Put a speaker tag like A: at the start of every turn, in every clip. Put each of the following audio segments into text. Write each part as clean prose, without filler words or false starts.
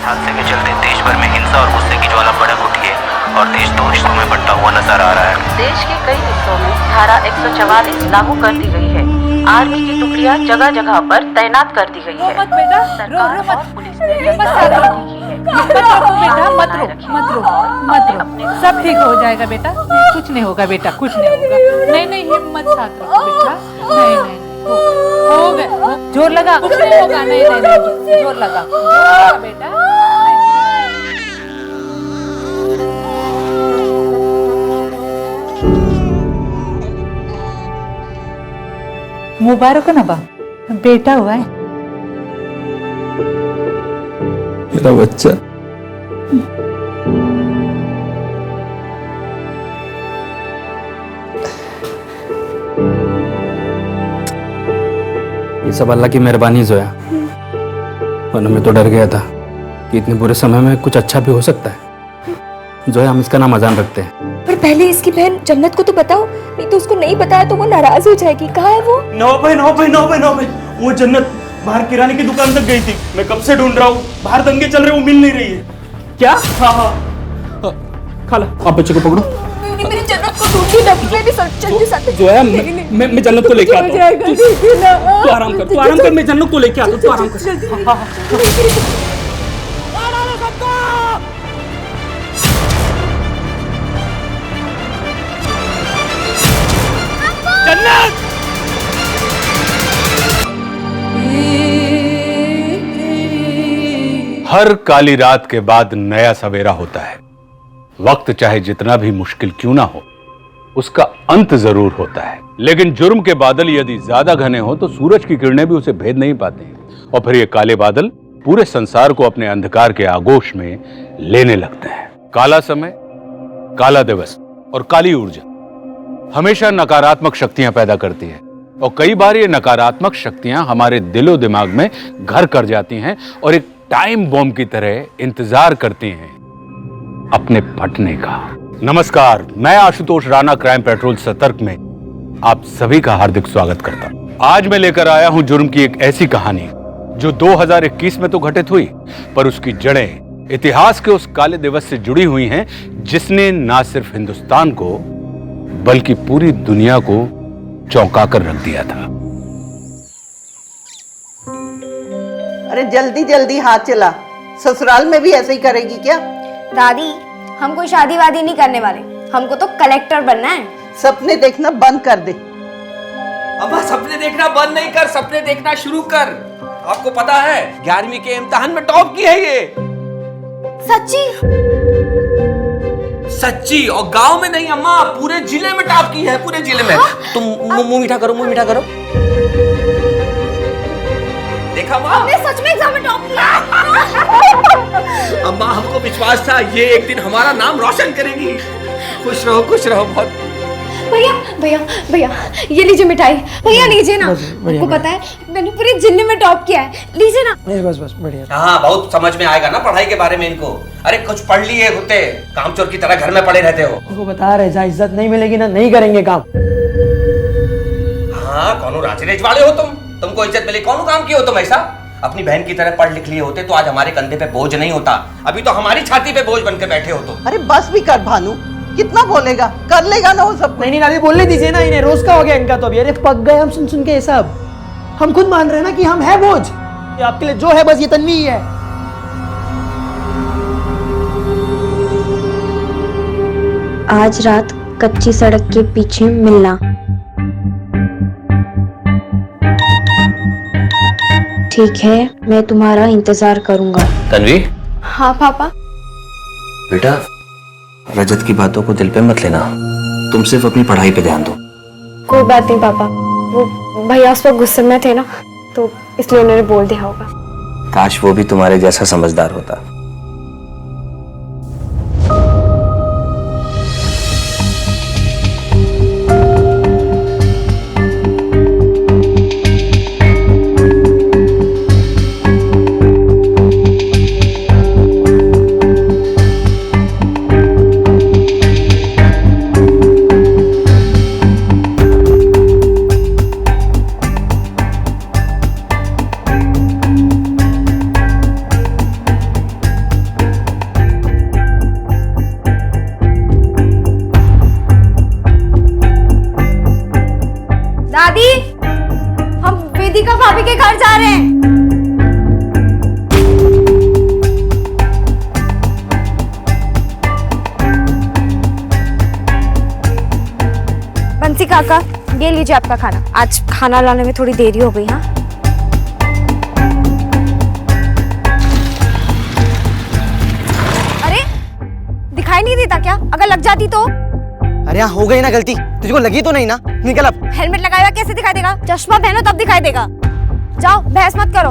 A: इस हादसे के चलते देश भर में हिंसा और गुस्से की ज्वाला भड़क उठी है और देश दो हिस्सों में बंटा हुआ नजर आ रहा है।
B: देश के कई हिस्सों में धारा 144 लागू कर दी गई है। आर्मी की टुकड़ियां जगह जगह पर तैनात कर दी गई है। सरकार और पुलिस ने
C: मत रो, सब ठीक हो जाएगा बेटा। कुछ नहीं होगा बेटा, कुछ नहीं होगा। नहीं हिम्मत साथ रखो बेटा। नहीं हो गया, जोर लगा, कुछ नहीं होगा। नहीं जोर लगा बेटा। मुबारक हो ना बा, बेटा हुआ है
D: मेरा बच्चा। ये सब अल्लाह की मेहरबानी है जोया, वरना मैं तो डर गया था कि इतने बुरे समय में कुछ अच्छा भी हो सकता है। जोया, हम इसका नाम अजान रखते हैं।
E: पर पहले इसकी बहन जन्नत को तो बताओ, नहीं तो उसको नहीं बताया तो वो नाराज हो जाएगी। कहाँ है वो?
F: नौ भाई, वो जन्नत बाहर किराने की दुकान तक गई थी। मैं कब से ढूंढ रहा हूँ, बाहर दंगे चल रहे, वो मिल नहीं रही है। क्या? हाँ खाला, आप बच्चे को पकड़ो।
E: मेरी जन्नत को ढूंढी ना, मेरी जल्दी साथ।
F: जो है मैं जन्नत को लेके आता हूँ। तू आराम कर, मैं जन्नत को लेके आता हूँ। तू आराम कर। जन्नत!
G: हर काली रात के बाद नया सवेरा होता है। वक्त चाहे जितना भी मुश्किल क्यों ना हो, उसका अंत जरूर होता है। लेकिन जुर्म के बादल यदि ज्यादा घने हो तो सूरज की किरणें भी उसे भेद नहीं पाती, और फिर ये काले बादल पूरे संसार को अपने अंधकार के आगोश में लेने लगते हैं। काला समय, काला दिवस और काली ऊर्जा हमेशा नकारात्मक शक्तियां पैदा करती है, और कई बार ये नकारात्मक शक्तियां हमारे दिलो दिमाग में घर कर जाती हैं और एक टाइम बॉम्ब की तरह इंतजार करती हैं अपने फटने का। नमस्कार, मैं आशुतोष राणा क्राइम पेट्रोल सतर्क में आप सभी का हार्दिक स्वागत करता हूं। आज मैं लेकर आया हूं जुर्म की एक ऐसी कहानी जो 2021 में तो घटित हुई, पर उसकी जड़ें इतिहास के उस काले दिवस से जुड़ी हुई हैं जिसने ना सिर्फ हिंदुस्तान को बल्कि पूरी दुनिया को चौंका कर रख दिया था।
H: अरे जल्दी जल्दी हाथ चला, ससुराल में भी ऐसे ही करेगी क्या?
I: दादी, हम कोई शादी वादी नहीं करने वाले, हमको तो कलेक्टर बनना है।
H: सपने देखना बंद कर दे।
J: अब्बा, सपने देखना बंद नहीं कर, सपने देखना शुरू कर। आपको पता है 11वीं के इम्तिहान में टॉप की है ये। सच्ची, और गांव में नहीं अम्मा, पूरे जिले में टॉप की है, पूरे जिले में। तुम मुंह मीठा करो, मुंह मीठा करो। देखा माँ,
I: हमने सच में एग्जाम में टॉप किया।
J: अम्मा, हमको विश्वास था ये एक दिन हमारा नाम रोशन करेगी। खुश रहो बहुत।
I: भैया ये लीजिए मिठाई। भैया लीजिए ना, आपको पता है मैंने पूरे जिले में टॉप किया है, लीजिए ना।
J: बस बढ़िया। हाँ, बहुत समझ में आएगा ना पढ़ाई के बारे में इनको। अरे कुछ पढ़ लिए होते, कामचोर की तरह घर में पड़े रहते हो।
K: उनको बता रहे, जहाँ इज्जत नहीं मिलेगी ना, नहीं करेंगे काम।
J: हाँ, कौन राजनेज वाले हो तुमको इज्जत मिले, कौन काम किए हो तुम ऐसा? अपनी बहन की तरह पढ़ लिख लिए होते तो आज हमारे कंधे पे बोझ नहीं होता, अभी तो हमारी छाती पे बोझ बन के बैठे हो तुम।
H: अरे बस भी कर भानु, कितना बोलेगा, कर लेगा ना वो सब।
K: नहीं नानी, बोलने दीजिए ना इन्हें, रोज का हो गया इनका तो अभी। अरे पक गए हम सुन के ये सब। हम खुद मान रहे हैं ना कि हम है बोझ। ये आपके लिए जो है बस ये तन्वी ही है।
I: आज रात कच्ची सड़क के पीछे मिलना। ठीक है, मैं तुम्हारा इंतजार करूंगा।
J: तन्वी।
I: हाँ पापा।
J: बेटा, रजत की बातों को दिल पे मत लेना, तुम सिर्फ अपनी पढ़ाई पे ध्यान दो।
I: कोई बात नहीं पापा, वो भैया उस वक्त गुस्से में थे ना, तो इसलिए उन्होंने बोल दिया होगा।
J: काश वो भी तुम्हारे जैसा समझदार होता।
I: दादी, हम वेदिका भाभी के घर जा रहे हैं। बंसी काका, ये लीजिए आपका खाना। आज खाना लाने में थोड़ी देरी हो गई। हाँ, अरे दिखाई नहीं देता क्या? अगर लग जाती तो?
K: अरे यहाँ हो गई ना गलती, तुझको लगी तो नहीं ना? निकल अब।
I: हेलमेट लगाया हुआ कैसे दिखाई देगा? चश्मा पहनो तब दिखाई देगा। जाओ, बहस मत करो।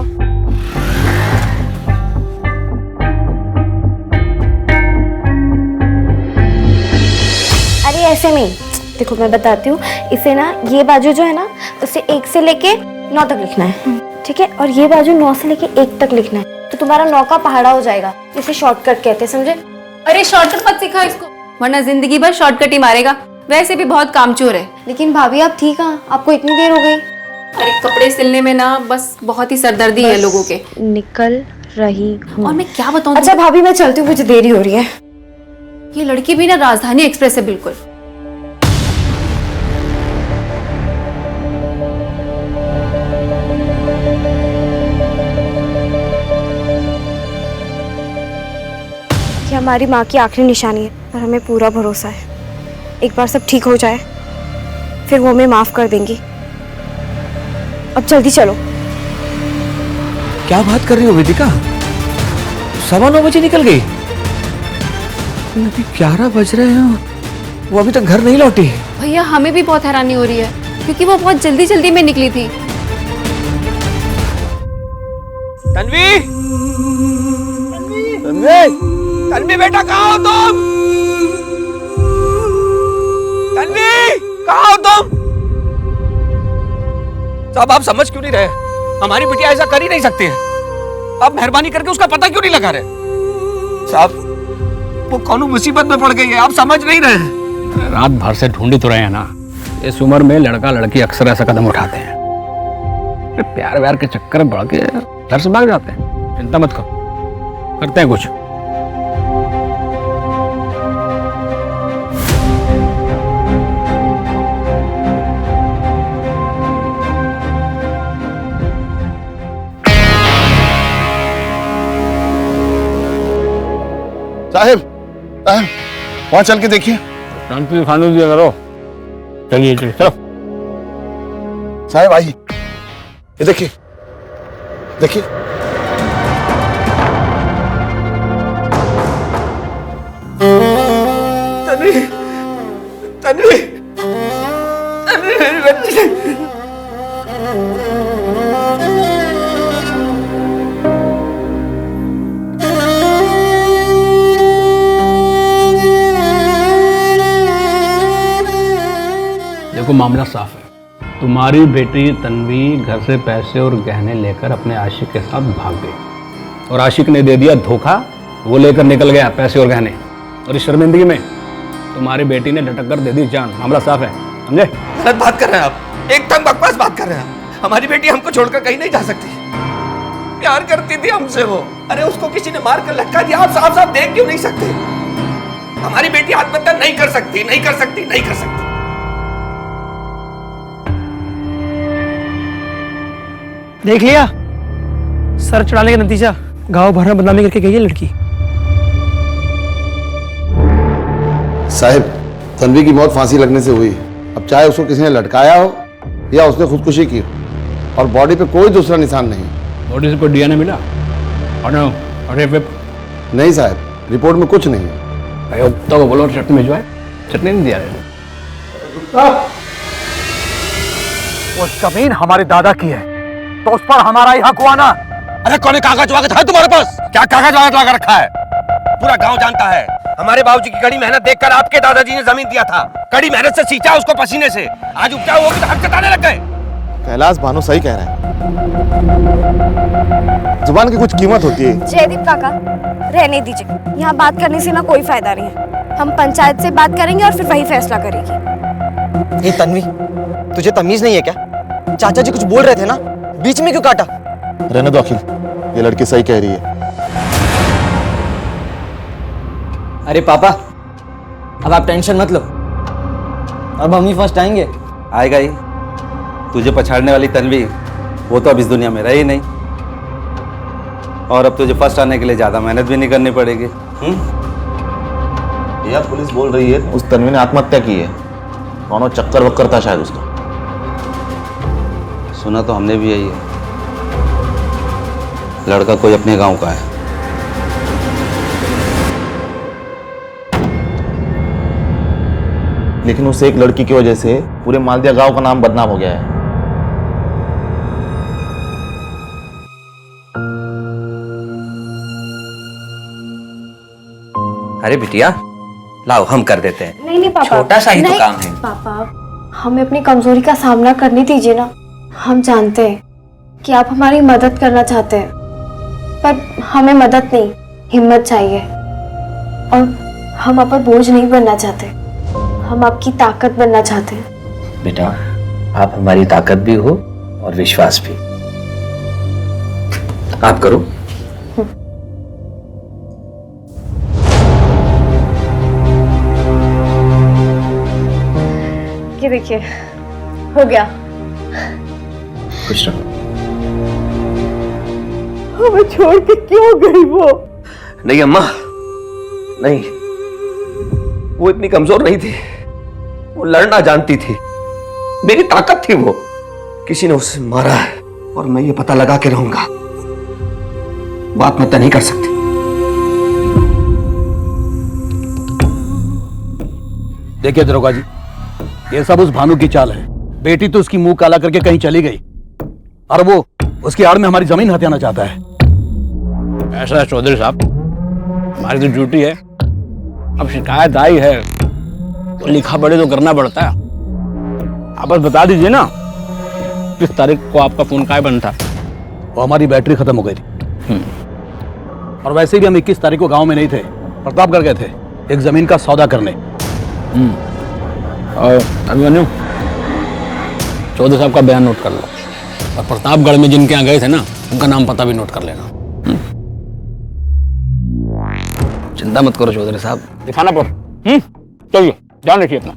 I: अरे ऐसे नहीं, देखो मैं बताती हूँ। इसे ना ये बाजू जो है ना, उसे 1 से लेके 9 तक लिखना है, ठीक है? और ये बाजू 9 से लेके 1 तक लिखना है, तो तुम्हारा 9 का पहाड़ा हो जाएगा। इसे शॉर्टकट कहते हैं, समझे?
L: अरे शॉर्टकट मत सिखा इसको, वरना जिंदगी भर शॉर्टकट ही मारेगा। वैसे भी बहुत कामचोर है।
I: लेकिन भाभी आप ठीक हैं? आपको इतनी देर हो गई?
L: अरे कपड़े सिलने में ना बस बहुत ही सरदर्दी है लोगों के।
I: निकल रही हूँ।
L: और मैं क्या बताऊँ?
I: अच्छा भाभी मैं चलती हूँ, मुझे देरी हो रही है।
L: ये लड़की भी ना राजधानी एक्सप्रेस है बिल्कुल।
I: ये हमारी माँ की आखिरी निशानी है और हमें पूरा भरोसा है एक बार सब ठीक हो जाए फिर वो हमें माफ कर देंगी। अब जल्दी चलो।
K: क्या बात कर रही हो वेदिका? 9:15 बजे निकल गई? अभी 11 बज रहे हैं, वो अभी तक घर नहीं लौटी।
L: भैया हमें भी बहुत हैरानी हो रही है क्योंकि वो बहुत जल्दी जल्दी में निकली थी।
K: तन्वी, तन्वी, तन्वी बेटा कहाँ हो तुम? तन्वी कहाँ हो तुम? साहब आप समझ क्यों नहीं रहे? हमारी बिटिया ऐसा कर ही नहीं सकती है। आप मेहरबानी करके उसका पता क्यों नहीं लगा रहे? साहब वो कौन मुसीबत में पड़ गई है, आप समझ नहीं रहे।
D: रात भर से ढूंढी तो रहे हैं ना। इस उम्र में लड़का लड़की अक्सर ऐसा कदम उठाते हैं, फिर प्यार व्यार के चक्कर में बढ़ के घर से भाग जाते हैं। चिंता मत करो, करते हैं कुछ।
M: साहिब, साहिब वहां चल के देखिए।
D: शांति से खाने दिया करो। चलिए चलिए चलो।
M: साहिब आइए, ये देखिए देखिए।
K: तन्वी, तन्वी, तन्वी मेरी बच्ची।
D: देखो मामला साफ है। तुम्हारी बेटी तन्वी घर से पैसे और गहने लेकर अपने आशिक के साथ भाग गई और आशिक ने दे दिया धोखा। वो लेकर निकल गया पैसे और गहने, और इस शर्मिंदगी में तुम्हारी बेटी ने लटक कर दे दी जान। मामला साफ है, समझे?
J: गलत बात कर रहे हैं आप, एकदम बकवास बात कर रहे हैं। हमारी बेटी हमको छोड़कर कहीं नहीं जा सकती। प्यार करती थी हमसे वो। अरे उसको किसी ने मार कर लटका दिया। आप साफ साफ देख क्यों नहीं सकते? हमारी बेटी आत्महत्या नहीं कर सकती, नहीं कर सकती, नहीं कर सकती।
K: देख लिया सर चढ़ाने का नतीजा, गांव भर में बदनामी करके गई है लड़की।
M: साहिब तन्वी की मौत फांसी लगने से हुई। अब चाहे उसको किसी ने लटकाया हो या उसने खुदकुशी की, और बॉडी पे कोई दूसरा निशान नहीं।
D: बॉडी से कोई डीएनए मिला?
M: नहीं साहब, रिपोर्ट में कुछ नहीं है।
D: तो बोलो चटनी भिजवाए। चटनी नहीं दिया।
K: वो जमीन हमारे दादा की है तो उस पर हमारा ही हक हुआ ना।
J: अरे कौन कागज वागज है तुम्हारे पास? क्या कागज वागज लगा रखा है? पूरा गांव जानता है हमारे बाबूजी की कड़ी मेहनत देखकर आपके दादाजी ने जमीन दिया था। कड़ी मेहनत से सींचा उसको पसीने से। आज उपजा वो भी तो हक जताने लग गए।
M: कैलाश भानु सही कह रहा है, जुबान की कुछ कीमत होती है।
I: जयदीप काका रहने दीजिए, यहाँ बात करने से ना कोई फायदा नहीं है। हम पंचायत से बात करेंगे और फिर वही फैसला करेगी।
K: ये तन्वी, तुझे तमीज नहीं है क्या? चाचा जी कुछ बोल रहे थे ना, बीच में क्यों काटा?
M: रहने दो अखिल, ये लड़की सही कह रही है।
K: अरे पापा अब आप टेंशन मत लो, अब हम ही फर्स्ट आएंगे।
J: आएगा ही,
N: तुझे पछाड़ने वाली तन्वी वो तो अब इस दुनिया में रही नहीं, और अब तुझे फर्स्ट आने के लिए ज्यादा मेहनत भी नहीं करनी पड़ेगी।
O: भैया पुलिस बोल रही है उस तन्वी ने आत्महत्या की है, कौन चक्कर वक्कर था शायद उसका।
N: सुना तो हमने भी यही है, लड़का कोई अपने गांव का है।
O: लेकिन उस एक लड़की की वजह से पूरे मालदिया गांव का नाम बदनाम हो गया है।
J: अरे बिटिया लाओ हम कर देते हैं।
I: नहीं नहीं पापा,
J: छोटा सा ही तो
I: नहीं,
J: काम है।
I: पापा हमें अपनी कमजोरी का सामना करने दीजिए ना। हम जानते हैं कि आप हमारी मदद करना चाहते हैं, पर हमें मदद नहीं हिम्मत चाहिए, और हम आप पर बोझ नहीं बनना चाहते, हम आपकी ताकत बनना चाहते हैं।
J: बेटा आप हमारी ताकत भी हो और विश्वास भी। आप करो।
I: ये देखिए हो गया।
J: खुश रहो।
H: हमें छोड़ के क्यों गई वो?
J: नहीं अम्मा नहीं, वो इतनी कमजोर नहीं थी, वो लड़ना जानती थी, मेरी ताकत थी वो। किसी ने उसे मारा है और मैं ये पता लगा के रहूंगा। बात मैं तय नहीं कर सकती।
D: देखिए दरोगा जी, ये सब उस भानु की चाल है। बेटी तो उसकी मुंह काला करके कहीं चली गई, और वो उसकी आड़ में हमारी जमीन हथियाना चाहता है। ऐसा है चौधरी साहब, हमारी तो ड्यूटी है। अब शिकायत आई है तो लिखा पढ़े तो करना पड़ता है। आप बस बता दीजिए ना किस तारीख को आपका फोन काय बंद था। वो हमारी बैटरी खत्म हो गई थी, और वैसे भी हम 21 तारीख को गांव में नहीं थे, प्रतापगढ़ गए थे एक जमीन का सौदा करने। और अभिमन्यु, चौधरी साहब का बयान नोट कर लो, और प्रतापगढ़ में जिनके यहाँ गए थे ना उनका नाम पता भी नोट कर लेना। चिंता मत करो चौधरी साहब, दिखाना पड़। चलिए ध्यान रखिए अपना।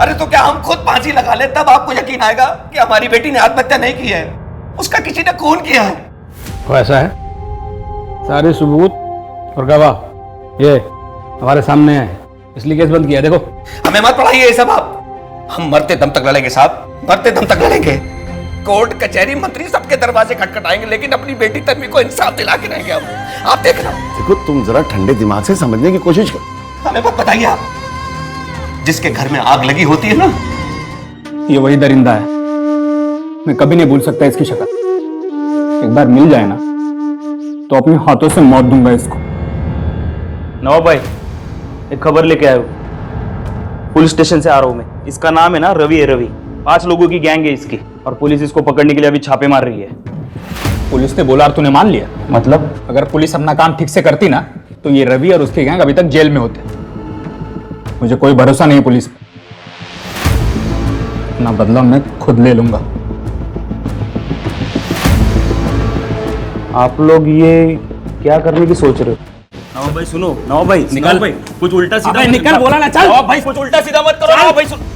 J: अरे तो क्या हम खुद फांसी लगा ले तब आपको यकीन आएगा कि हमारी बेटी ने आत्महत्या नहीं की है, उसका किसी ने खून किया है।
D: तो ऐसा है, सारे सबूत और गवाह ये हमारे सामने है, इसलिए केस बंद किया। देखो
J: हमें मत पढ़ाइए ये सब आप, हम मरते दम तक लड़ेंगे साहब, मरते दम तक लड़ेंगे। कोर्ट कचहरी मंत्री सबके दरवाजे खटखटाएंगे, लेकिन अपनी बेटी तन्वी को इंसाफ दिला के रहेंगे हम। आप देखना।
O: देखो तुम जरा ठंडे दिमाग से समझने की कोशिश करो।
J: हमें मत बताइए आप, जिसके घर में आग लगी होती है ना,
F: ये वही दरिंदा है, मैं कभी नहीं भूल सकता इसकी शक्ल। एक बार मिल जाए ना तो अपने हाथों से मौत दूंगा इसको।
P: नवाब भाई एक खबर लेके आया हूँ, पुलिस स्टेशन से आ रहा हूँ मैं। इसका नाम है ना रवि है, रवि। 5 लोगों की गैंग है इसकी, और पुलिस इसको पकड़ने के लिए अभी छापे मार रही है।
F: पुलिस ने बोला और तूने मान लिया?
P: मतलब
F: अगर पुलिस अपना काम ठीक से करती ना तो ये रवि और उसकी गैंग अभी तक जेल में होते। मुझे कोई भरोसा नहीं है पुलिस पे, अपना बदला मैं खुद ले लूंगा।
P: आप लोग ये क्या करने की सोच रहे हो?
F: नवाब भाई सुनो, नवाब भाई
P: निकल
F: भाई,
P: कुछ उल्टा सीधा
F: निकल बोला ना, चल।
P: नवाब भाई कुछ उल्टा सीधा मत करो। नवाब भाई सुन।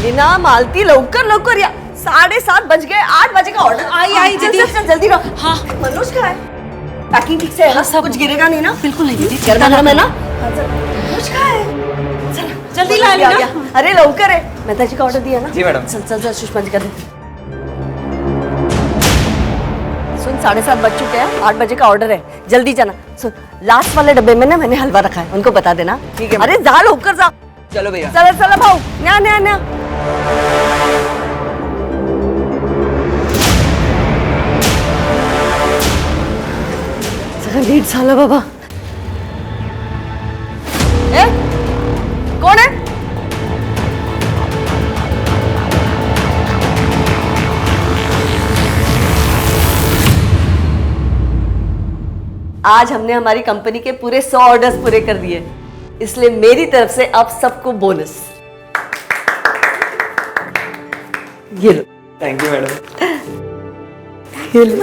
H: ना मालती लवकर लवकर या 7:30 बज गए, 8 बजे का ऑर्डर। आई चल जल्दी रहो। हाँ मनोज कहाँ है? पैकिंग ठीक से है ना? सब कुछ गिरेगा नहीं ना? बिल्कुल नहीं दीदी, गरम है ना? मनोज कहाँ है? चल जल्दी ला लेना। अरे लवकर है, मेहता जी का ऑर्डर दिया ना?
J: जी मैडम।
H: चल चल चल सुषमा जी का दे। सुन 7:30 बज चुके हैं, 8 बजे का ऑर्डर है, जल्दी जाना। सुन लास्ट वाले डब्बे में ना मैंने हलवा रखा है, उनको बता देना। ठीक है। अरे जा लवकर जा।
J: चलो भैया।
H: चलो चलो भाऊ, न्या न्या न्या। लेट झालं बाबा। ए कौन है? आज हमने हमारी कंपनी के पूरे 100 ऑर्डर्स पूरे कर दिए, इसलिए मेरी तरफ से आप सबको बोनस। ये लो।
J: Thank you madam.
H: ये लो।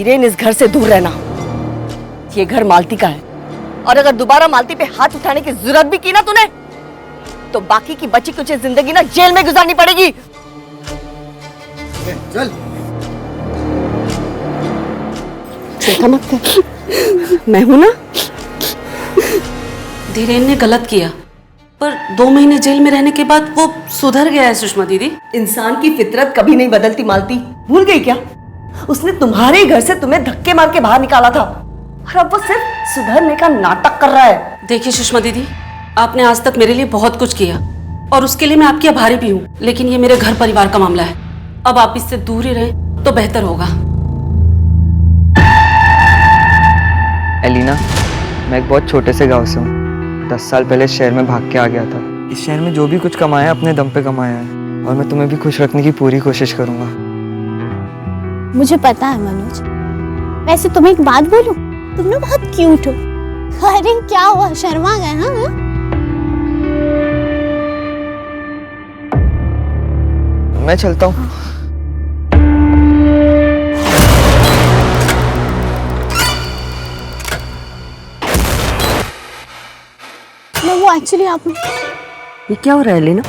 H: धीरेन इस घर से दूर रहना। ये घर मालती का है, और अगर दोबारा मालती पे हाथ उठाने की जरूरत भी की ना तूने, तो बाकी की बची कुछ जिंदगी ना जेल में गुजारनी पड़ेगी।
M: चल।
H: चिंता मत कर, मैं हूं ना।
Q: धीरेन ने गलत किया, पर 2 महीने जेल में रहने के बाद वो सुधर गया है सुषमा दीदी।
H: इंसान की फितरत कभी नहीं बदलती मालती, भूल गई क्या? उसने तुम्हारे घर से तुम्हें धक्के मार के बाहर निकाला था, और अब वो सिर्फ सुधरने का नाटक कर रहा है।
Q: देखिए सुषमा दीदी, आपने आज तक मेरे लिए बहुत कुछ किया और उसके लिए मैं आपकी आभारी भी हूँ, लेकिन ये मेरे घर परिवार का मामला है। अब आप इससे दूर ही रहें तो बेहतर होगा।
R: एलिना, मैं एक बहुत छोटे से गांव से हूँ। 10 साल पहले शहर में भाग के आ गया था। इस शहर में जो भी कुछ कमाया है अपने दम पे कमाया है, और मैं तुम्हें भी खुश रखने की पूरी कोशिश करूंगा।
I: मुझे पता है मनोज। वैसे तुम्हें एक बात बोलूं, तुम ना बहुत क्यूट हो। अरे क्या हुआ, शर्मा गए? हाँ
R: मैं चलता हूँ।
I: वो एक्चुअली आप
H: ये क्या हो रहा है एलिना?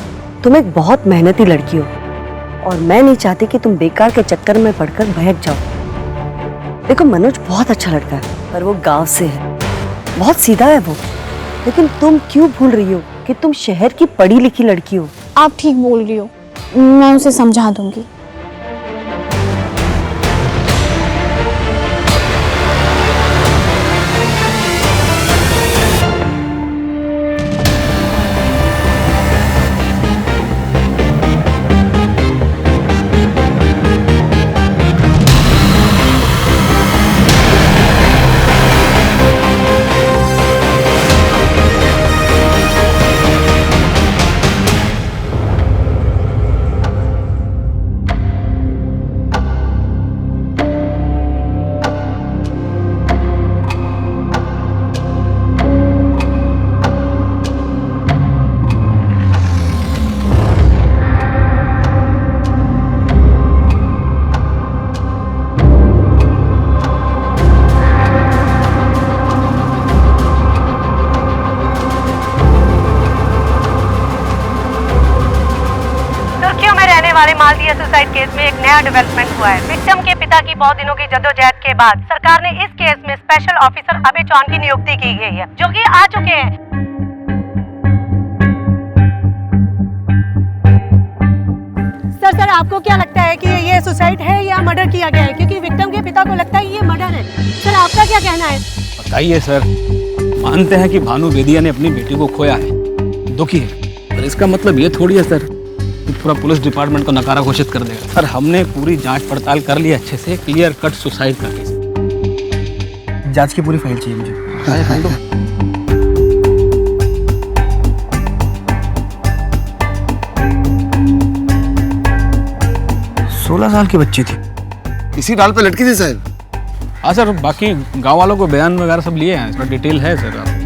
H: तुम एक बहुत मेहनती लड़की हो, और मैं नहीं चाहती कि तुम बेकार के चक्कर में पड़कर बहक जाओ। देखो मनोज बहुत अच्छा लड़का है, पर वो गांव से है, बहुत सीधा है वो। लेकिन तुम क्यों भूल रही हो कि तुम शहर की पढ़ी लिखी लड़की हो?
I: आप ठीक बोल रही हो, मैं उसे समझा दूंगी।
B: मालदिया सुसाइड केस में एक नया डेवलपमेंट हुआ है। विक्टिम के पिता की बहुत दिनों की जद्दोजहद के बाद सरकार ने इस केस में स्पेशल ऑफिसर अभय चौहान की नियुक्ति की गई है, जो कि आ चुके हैं।
H: सर आपको क्या लगता है कि ये सुसाइड है या मर्डर किया गया है? क्योंकि विक्टिम के पिता को लगता है ये मर्डर है। सर आपका क्या कहना है?
D: बताइए सर। मानते हैं कि भानु बेदिया ने अपनी बेटी को खोया है, दुखी है, पर इसका मतलब ये थोड़ी है सर कि पूरा पुलिस डिपार्टमेंट को नकारा घोषित कर देगा। सर हमने पूरी जांच पड़ताल कर ली अच्छे से, क्लियर कट सुसाइड का केस।
K: जांच की पूरी फाइल चाहिए मुझे। फाइल दो। 16 साल की बच्ची थी,
M: इसी डाल पे लटकी थी साहब।
D: हाँ सर, बाकी गांव वालों को बयान वगैरह सब लिए हैं, इसका डिटेल है सर। आप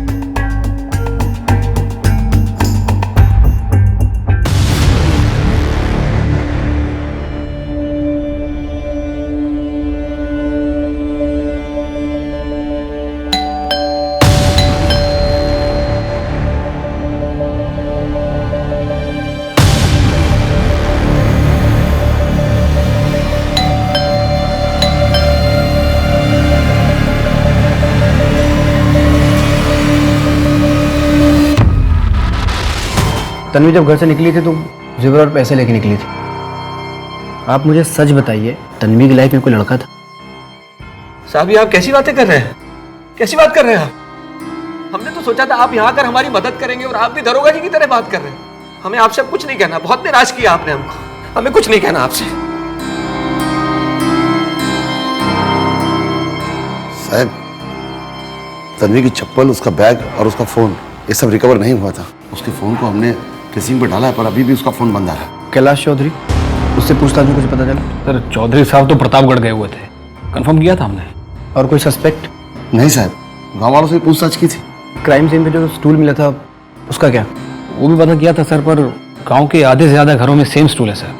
K: तन्वी जब घर से निकली थी तो जेवर और पैसे लेके निकली थी। आप मुझे सच बताइए, तन्वी की लाइफ में कोई लड़का था?
J: साहब, आप कैसी बातें कर रहे हैं? कैसी बात कर रहे हैं आप? हमने तो सोचा था आप यहाँ आकर हमारी मदद करेंगे, और आप भी दरोगा जी की तरह बात कर रहे हैं। हमें आपसे कुछ नहीं कहना, बहुत निराश किया आपने हमको। हमें कुछ नहीं कहना आपसे।
M: साहब, तन्वी की चप्पल, उसका बैग और उसका फोन, ये सब रिकवर नहीं हुआ था। उसके फोन को हमने ट्रेसिंग पे डाला है, पर अभी भी उसका फोन बंद आ रहा है।
K: कैलाश चौधरी, उससे पूछताछ में कुछ पता चला?
D: सर चौधरी साहब तो प्रतापगढ़ गए हुए थे, कंफर्म किया था हमने।
K: और कोई सस्पेक्ट?
M: नहीं साहब, गांव वालों से पूछताछ की थी।
K: क्राइम सीन पे जो स्टूल मिला था उसका क्या?
D: वो भी पता किया था सर, पर गांव के आधे से ज्यादा घरों में सेम स्टूल है सर।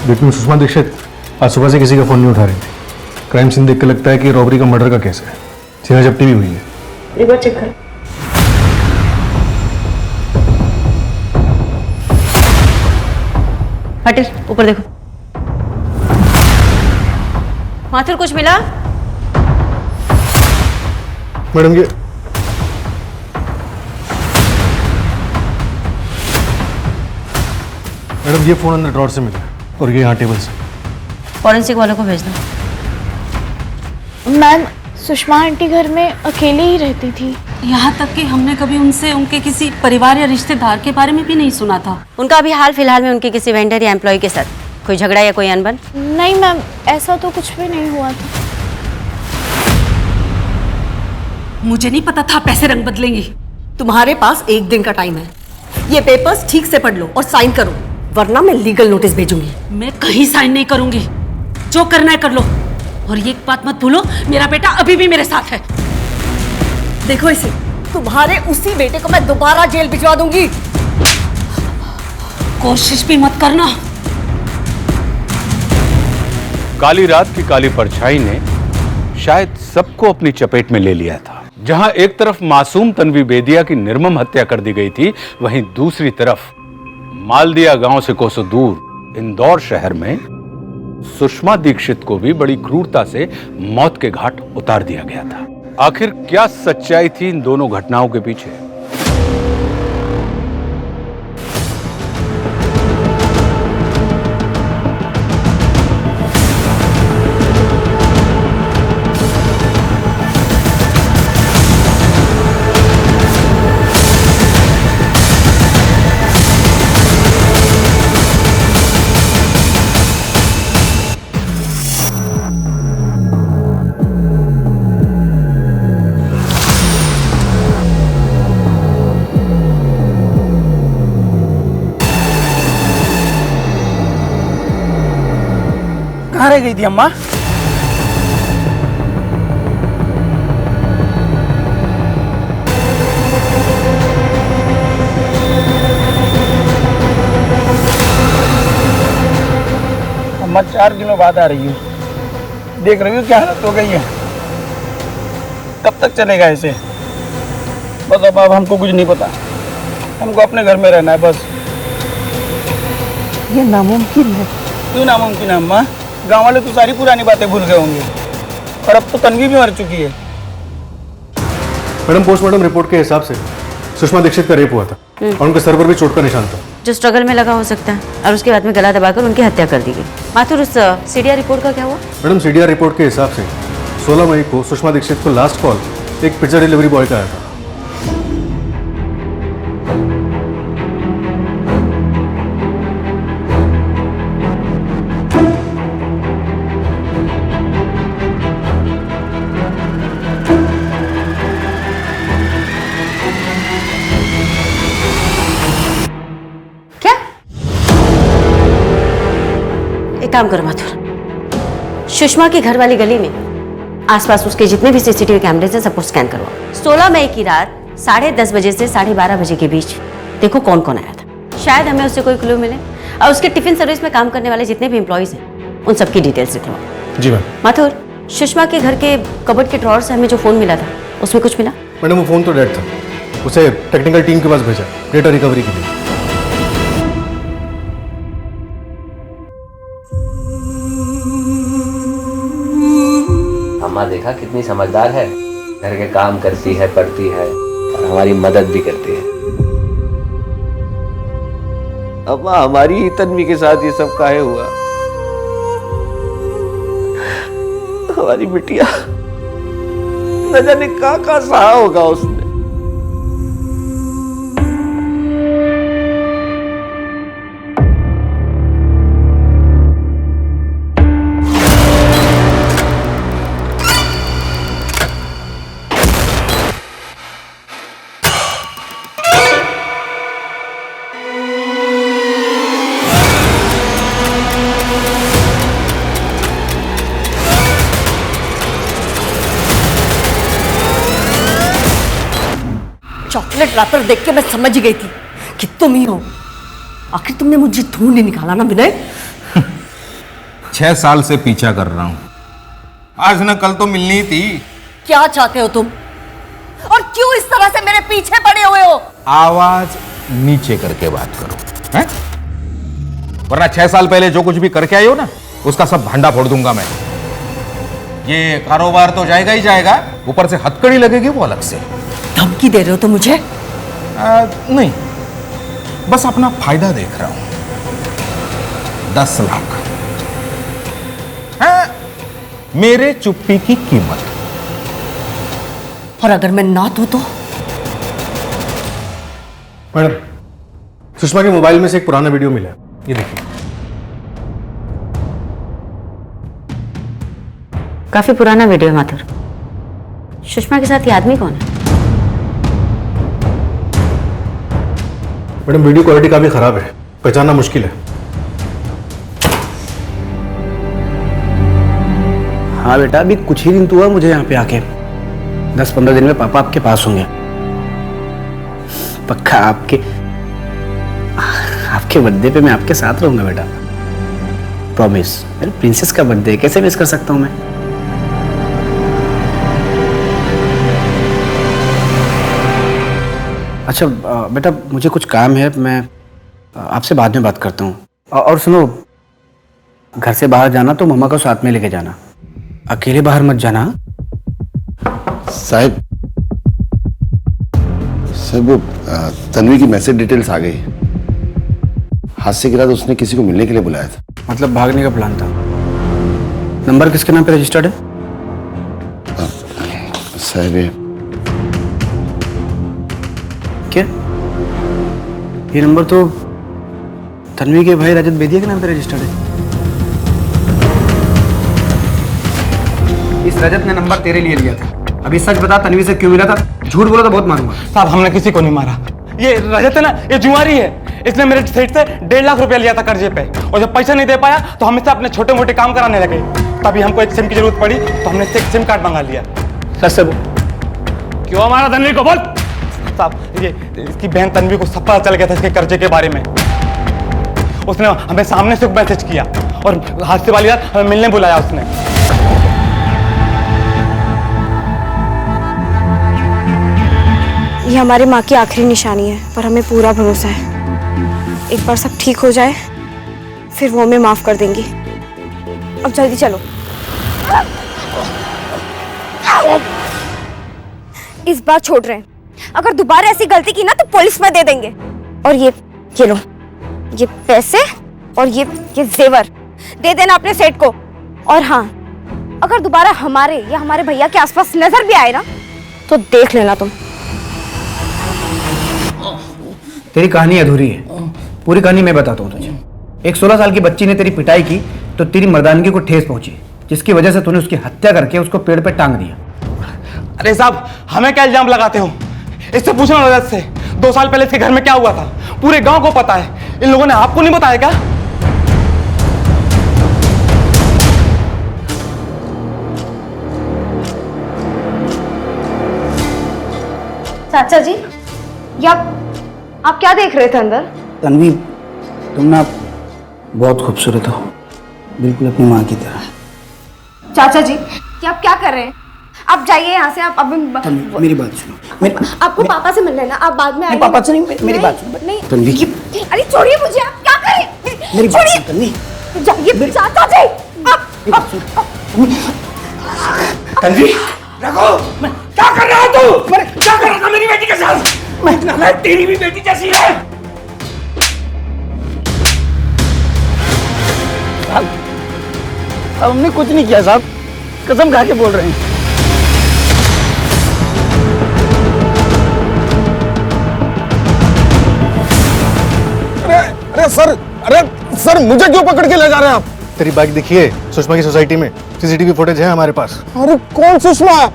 K: लेकिन सुषमा दीक्षित आज सुबह से किसी का फोन नहीं उठा रही थी। क्राइम सीन देख के लगता है कि रॉबरी का मर्डर का केस है। सीधा जब्ती भी हुई है।
H: एक बार चेक कर।
B: हटिल, ऊपर देखो। माथुर कुछ मिला?
K: मैडम ये फोन अंदर ड्रॉर से मिला है और ये यहाँ टेबल से।
B: फॉरेंसिक वालों को भेजना।
I: मैम, सुषमा आंटी घर में अकेले ही रहती थी।
Q: यहाँ तक कि हमने कभी उनसे उनके किसी परिवार या रिश्तेदार के बारे में भी नहीं सुना था।
B: उनका अभी हाल फिलहाल में उनके किसी वेंडर या एम्प्लॉय के साथ कोई झगड़ा या कोई अनबन?
I: नहीं मैम, ऐसा तो कुछ भी नहीं हुआ था।
Q: मुझे नहीं पता था पैसे रंग बदलेंगी।
H: तुम्हारे पास 1 दिन का टाइम है। ये पेपर्स ठीक से पढ़ लो और साइन करो, वरना मैं लीगल नोटिस भेजूंगी।
Q: मैं कहीं साइन नहीं करूंगी। जो करना है कर लो। और ये बात मत भूलो, मेरा बेटा अभी भी मेरे साथ है।
H: देखो इसे, तुम्हारे उसी बेटे को मैं दोबारा जेल भिजवा दूंगी।
Q: कोशिश भी मत करना।
G: काली रात की काली परछाई ने शायद सबको अपनी चपेट में ले लिया था। जहां एक तरफ मासूम तन्वी बेदिया की निर्मम हत्या कर दी गई थी, वहीं दूसरी तरफ मालदिया गांव से कोसों दूर इंदौर शहर में सुषमा दीक्षित को भी बड़ी क्रूरता से मौत के घाट उतार दिया गया था। आखिर क्या सच्चाई थी इन दोनों घटनाओं के पीछे?
P: कहाँ रह गई थी अम्मा? अम्मा 4 दिनों बाद आ रही है। देख रही हो क्या हालत हो गई है। कब तक चलेगा ऐसे? बस अब हमको कुछ नहीं पता। हमको अपने घर में रहना है बस।
H: ये नामुमकिन है।
P: क्यों नामुमकिन है अम्मा? गाँव वाले तो सारी पुरानी बातें भूल गए होंगे। और अब तो तन्वी भी मर चुकी है।
K: मैडम, पोस्टमार्टम रिपोर्ट के हिसाब से सुषमा दीक्षित का रेप हुआ था और उनके सर पर भी चोट का निशान था,
B: जो स्ट्रगल में लगा हो सकता है, और उसके बाद में गला दबाकर उनकी हत्या कर दी गई। माथुर, उस सीडीआर रिपोर्ट का क्या हुआ?
K: मैडम, सीडीआर रिपोर्ट के हिसाब से 16 मई को सुषमा दीक्षित को लास्ट कॉल एक पिज्जा डिलीवरी बॉय का आया था।
B: काम करो माथुर, सुषमा की घर वाली गली में आसपास उसके जितने भी सीसीटीवी कैमरेज हैं सबको स्कैन करो। 16 मई की रात 10:30 बजे से 12:30 बजे के बीच देखो कौन कौन आया था। शायद हमें उससे कोई क्लू मिले। और उसके टिफिन सर्विस में काम करने वाले जितने भी एम्प्लॉइज हैं उन सबकी डिटेल्स लिख लो।
K: जी मैम।
B: माथुर, सुषमा के घर के कबर्ड के ड्रॉर से हमें जो फोन मिला था उसमें कुछ मिला?
K: मैडम, वो फोन तो डेड था। उसे टेक्निकल टीम के पास भेजा डेटा रिकवरी के लिए।
S: अम्मा देखा कितनी समझदार है। घर के काम करती है, पढ़ती है और हमारी मदद भी करती है। अम्मा, हमारी ही तन्वी के साथ ये सब काहे हुआ? हमारी बिटिया न जाने कहाँ सहा होगा उसने।
H: चॉकलेट रैपर देख के मैं समझ गई थी कि तुम ही हो। आखिर तुमने मुझे ढूंढ निकाला ना विनय।
J: 6 साल से पीछा कर रहा हूं, आज न कल तो मिलनी थी।
H: क्या चाहते हो तुम? और क्यों इस तरह से मेरे पीछे पड़े हुए हो?
J: आवाज नीचे करके बात करो, हैं? वरना 6 साल पहले जो कुछ भी करके आए हो ना, उसका सब भांडा फोड़ दूंगा मैं। ये कारोबार तो जाएगा ही जाएगा, ऊपर से हथकड़ी लगेगी वो अलग से।
H: धमकी दे रहे हो तुम मुझे?
J: नहीं, बस अपना फायदा देख रहा हूं। 10 लाख है मेरे चुप्पी की कीमत।
H: और अगर मैं ना दूं तो?
T: मैडम, सुषमा के मोबाइल में से एक पुराना वीडियो मिला है, ये देखिए।
B: काफी पुराना वीडियो है माथुर। सुषमा के साथ ये आदमी कौन है?
T: मैडम, वीडियो क्वालिटी काफी खराब है, पहचानना मुश्किल है।
K: हाँ बेटा, अभी कुछ ही दिन तो हुआ मुझे यहाँ पे आके। 10-15 दिन में पापा आपके पास होंगे। पक्का आपके बर्थडे पे मैं आपके साथ रहूंगा बेटा, प्रॉमिस। मेरे प्रिंसेस का बर्थडे कैसे मिस कर सकता हूँ मैं? अच्छा बेटा, मुझे कुछ काम है, मैं आपसे बाद में बात करता हूँ। और सुनो, घर से बाहर जाना तो मम्मा को साथ में लेके जाना, अकेले बाहर मत जाना।
M: साहब वो तन्वी की मैसेज डिटेल्स आ गई। हादसे के बाद उसने किसी को मिलने के लिए बुलाया था।
K: मतलब भागने का प्लान था। नंबर किसके नाम पे रजिस्टर्ड है?
M: साहब
K: क्या ये नंबर तो तन्वी के भाई रजत बेदिया के नाम पे रजिस्टर्ड है। इस रजत ने नंबर तेरे लिए लिया था। अभी सच बता, तन्वी से क्यों मिला था? झूठ बोला तो बहुत मारूंगा।
F: साहब, हमने किसी को नहीं मारा। ये रजत है ना, ये जुआरी है। इसने मेरे सेठ से 1.5 लाख रुपया लिया था कर्जे पे, और जब पैसा नहीं दे पाया तो हम इससे अपने छोटे मोटे काम कराने लगे। तभी हमको एक सिम की जरूरत पड़ी तो हमने इससे एक सिम कार्ड मंगा लिया।
K: सच से
F: क्यों मारा तन्वी को, बोल। साहब, ये इसकी बहन तन्वी को सब पता चल गया था इसके कर्जे के बारे में। उसने हमें सामने से मैसेज किया और हादसे वाली रात हमें मिलने बुलाया उसने।
I: ये हमारी माँ की आखिरी निशानी है, पर हमें पूरा भरोसा है एक बार सब ठीक हो जाए फिर वो हमें माफ कर देंगी। अब जल्दी चलो। इस बार छोड़ रहे हैं, अगर दोबारा ऐसी गलती की ना तो पुलिस में दे देंगे। और ये लो, ये पैसे और ये जेवर दे देना अपने सेठ को। और हाँ, अगर दोबारा हमारे या हमारे भैया के आसपास नजर भी आए ना तो देख लेना तुम।
K: तेरी कहानी अधूरी है, पूरी कहानी मैं बताता हूँ तुझे। एक 16 साल की बच्ची ने तेरी पिटाई की तो तेरी मर्दानगी को ठेस पहुंची, जिसकी वजह से तूने उसकी हत्या करके उसको पेड़ पे टांग दिया।
F: अरे साहब, हमें क्या इल्जाम लगाते हो? इससे पूछना रजत से 2 साल पहले इसके घर में क्या हुआ था, पूरे गांव को पता है। इन लोगों ने आपको नहीं बताया क्या?
I: चाचा जी, ये आप क्या देख रहे थे अंदर?
K: तन्वी, तुम ना बहुत खूबसूरत हो, बिल्कुल अपनी माँ की तरह।
I: चाचा जी, ये आप क्या कर रहे हैं? आप जाइए यहाँ से। आप अभी
K: मेरी बात सुनो।
I: आपको पापा से मिलना है ना, आप बाद में आइए।
K: पापा से नहीं, मेरी बात सुनो।
I: नहीं,
K: तन्वी,
I: अरे छोड़िए मुझे, आप क्या करें?
K: मेरी बात सुनो तन्वी।
I: जाइए चाचा जी।
J: तन्वी, रखो। क्या कर रहा है तू? क्या कर रहा था मेरी बेटी के साथ? मैं तेरी भी बेटी जैसी है।
K: हमने कुछ नहीं किया साहब, कसम खा के बोल रहे हैं।
T: अरे सर, मुझे क्यों पकड़ के ले जा रहे हैं आप? तेरी बाइक दिखिए सुषमा की सोसाइटी में, सीसीटीवी फुटेज है हमारे पास। अरे कौन सुषमा?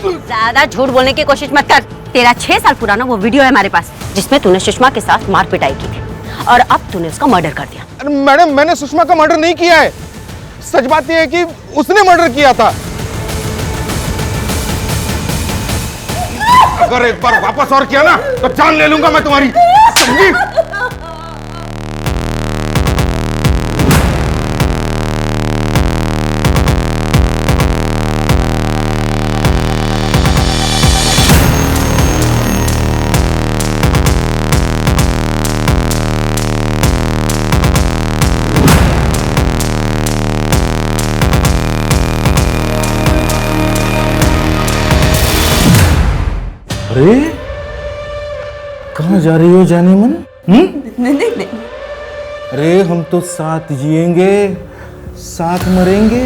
B: ज्यादा झूठ बोलने की कोशिश मत कर। तेरा 6 साल पुराना वो वीडियो है हमारे पास, जिसमें तूने सुषमा के साथ मार पिटाई की थी, और अब तूने उसका मर्डर कर दिया।
T: अरे मैडम, मैंने सुषमा का मर्डर नहीं किया है। सच बात यह है कि उसने मर्डर किया था। अगर एक बार वापस और किया ना तो जान ले लूंगा मैं तुम्हारी, समझी? अरे कहाँ जा रही हो जाने मन?
H: नहीं।
T: अरे हम तो साथ जिएंगे, साथ मरेंगे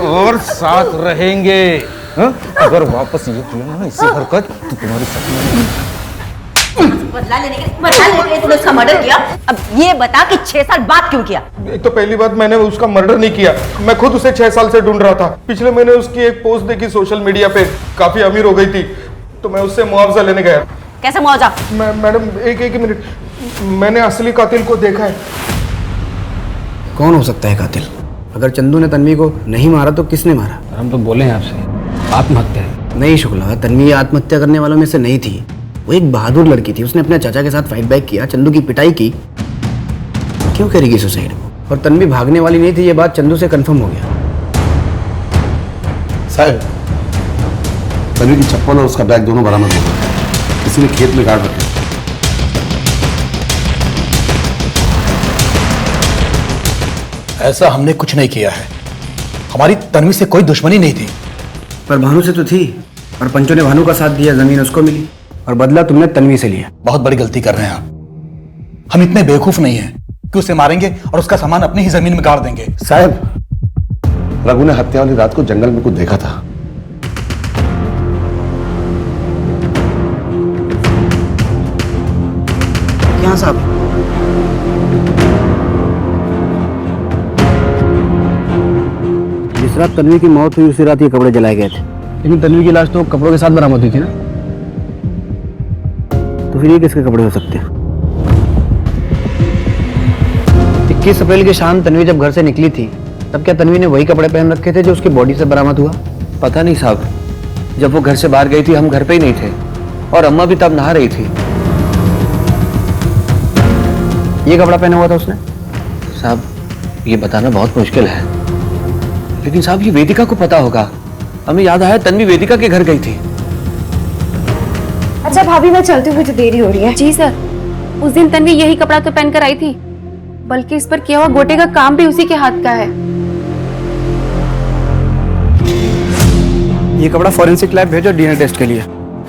T: और साथ रहेंगे। अगर वापस ये किया ना इसी हरकत तो तुम्हारी
B: बदला लेने के लिए तूने उसका मर्डर किया। अब ये बता कि 6 साल बाद क्यों किया?
T: एक तो पहली बात, मैंने उसका मर्डर नहीं किया, मैं खुद उसे 6 साल से ढूंढ रहा था। पिछले महीने उसकी एक पोस्ट देखी सोशल मीडिया पे, काफी अमीर हो गई थी, तो मैं उससे मुआवजा लेने गया।
B: कैसे मुआवजा?
T: मैडम एक मिनट, मैंने असली कातिल को देखा है।
K: कौन हो सकता है कातिल? अगर चंदू ने तन्वी को नहीं मारा तो किसने मारा?
D: हम तो बोले हैं आपसे, आत्महत्या है।
K: नहीं शुक्ला, तन्वी आत्महत्या करने वालों में से नहीं थी। वो एक बहादुर लड़की थी, उसने अपने चाचा के साथ फाइट बैक किया, चंदू की पिटाई की। क्यों करेगी सुसाइड? और तन्वी भागने वाली नहीं थी, ये बात चंदू से कंफर्म हो गया।
M: साहब, तन्वी की चप्पल और उसका बैग दोनों बरामद हो गए। किसी ने खेत में गाड़ रखे।
T: ऐसा हमने कुछ नहीं किया है, हमारी तन्वी से कोई दुश्मनी नहीं थी।
K: पर भानु से तो थी, और पंचों ने भानु का साथ दिया, जमीन उसको मिली, और बदला तुमने तन्वी से लिया।
T: बहुत बड़ी गलती कर रहे हैं आप। हम इतने बेवकूफ नहीं हैं कि उसे मारेंगे और उसका सामान अपनी ही जमीन में गाड़ देंगे।
M: साहब, रघु ने हत्या वाली रात को जंगल में कुछ देखा था।
K: क्या साहब? जिस रात तन्वी की मौत हुई उसी रात ये कपड़े जलाए गए थे। लेकिन तन्वी की लाश तो कपड़ों के साथ बरामद हुई थी ना, तो फिर ये किसके कपड़े हो सकते हैं? 21 अप्रैल की शाम तन्वी जब घर से निकली थी, तब क्या तन्वी ने वही कपड़े पहन रखे थे जो उसकी बॉडी से बरामद हुआ? पता नहीं साहब, जब वो घर से बाहर गई थी हम घर पे ही नहीं थे, और अम्मा भी तब नहा रही थी। ये कपड़ा पहना हुआ था उसने? साहब, ये बताना बहुत मुश्किल है, लेकिन साहब ये वेदिका को पता होगा। हमें याद आया तन्वी वेदिका के घर गई थी।
I: अच्छा भाभी, मैं चलती हूँ, मुझे देरी हो रही है।
L: जी सर, उस दिन तन्वी यही कपड़ा तो पहनकर आई थी, बल्कि इस पर किया हुआ गोटे का काम भी उसी के हाथ का है।
K: ये कपड़ा फॉरेंसिक लैब भेजो डीएनए टेस्ट के लिए,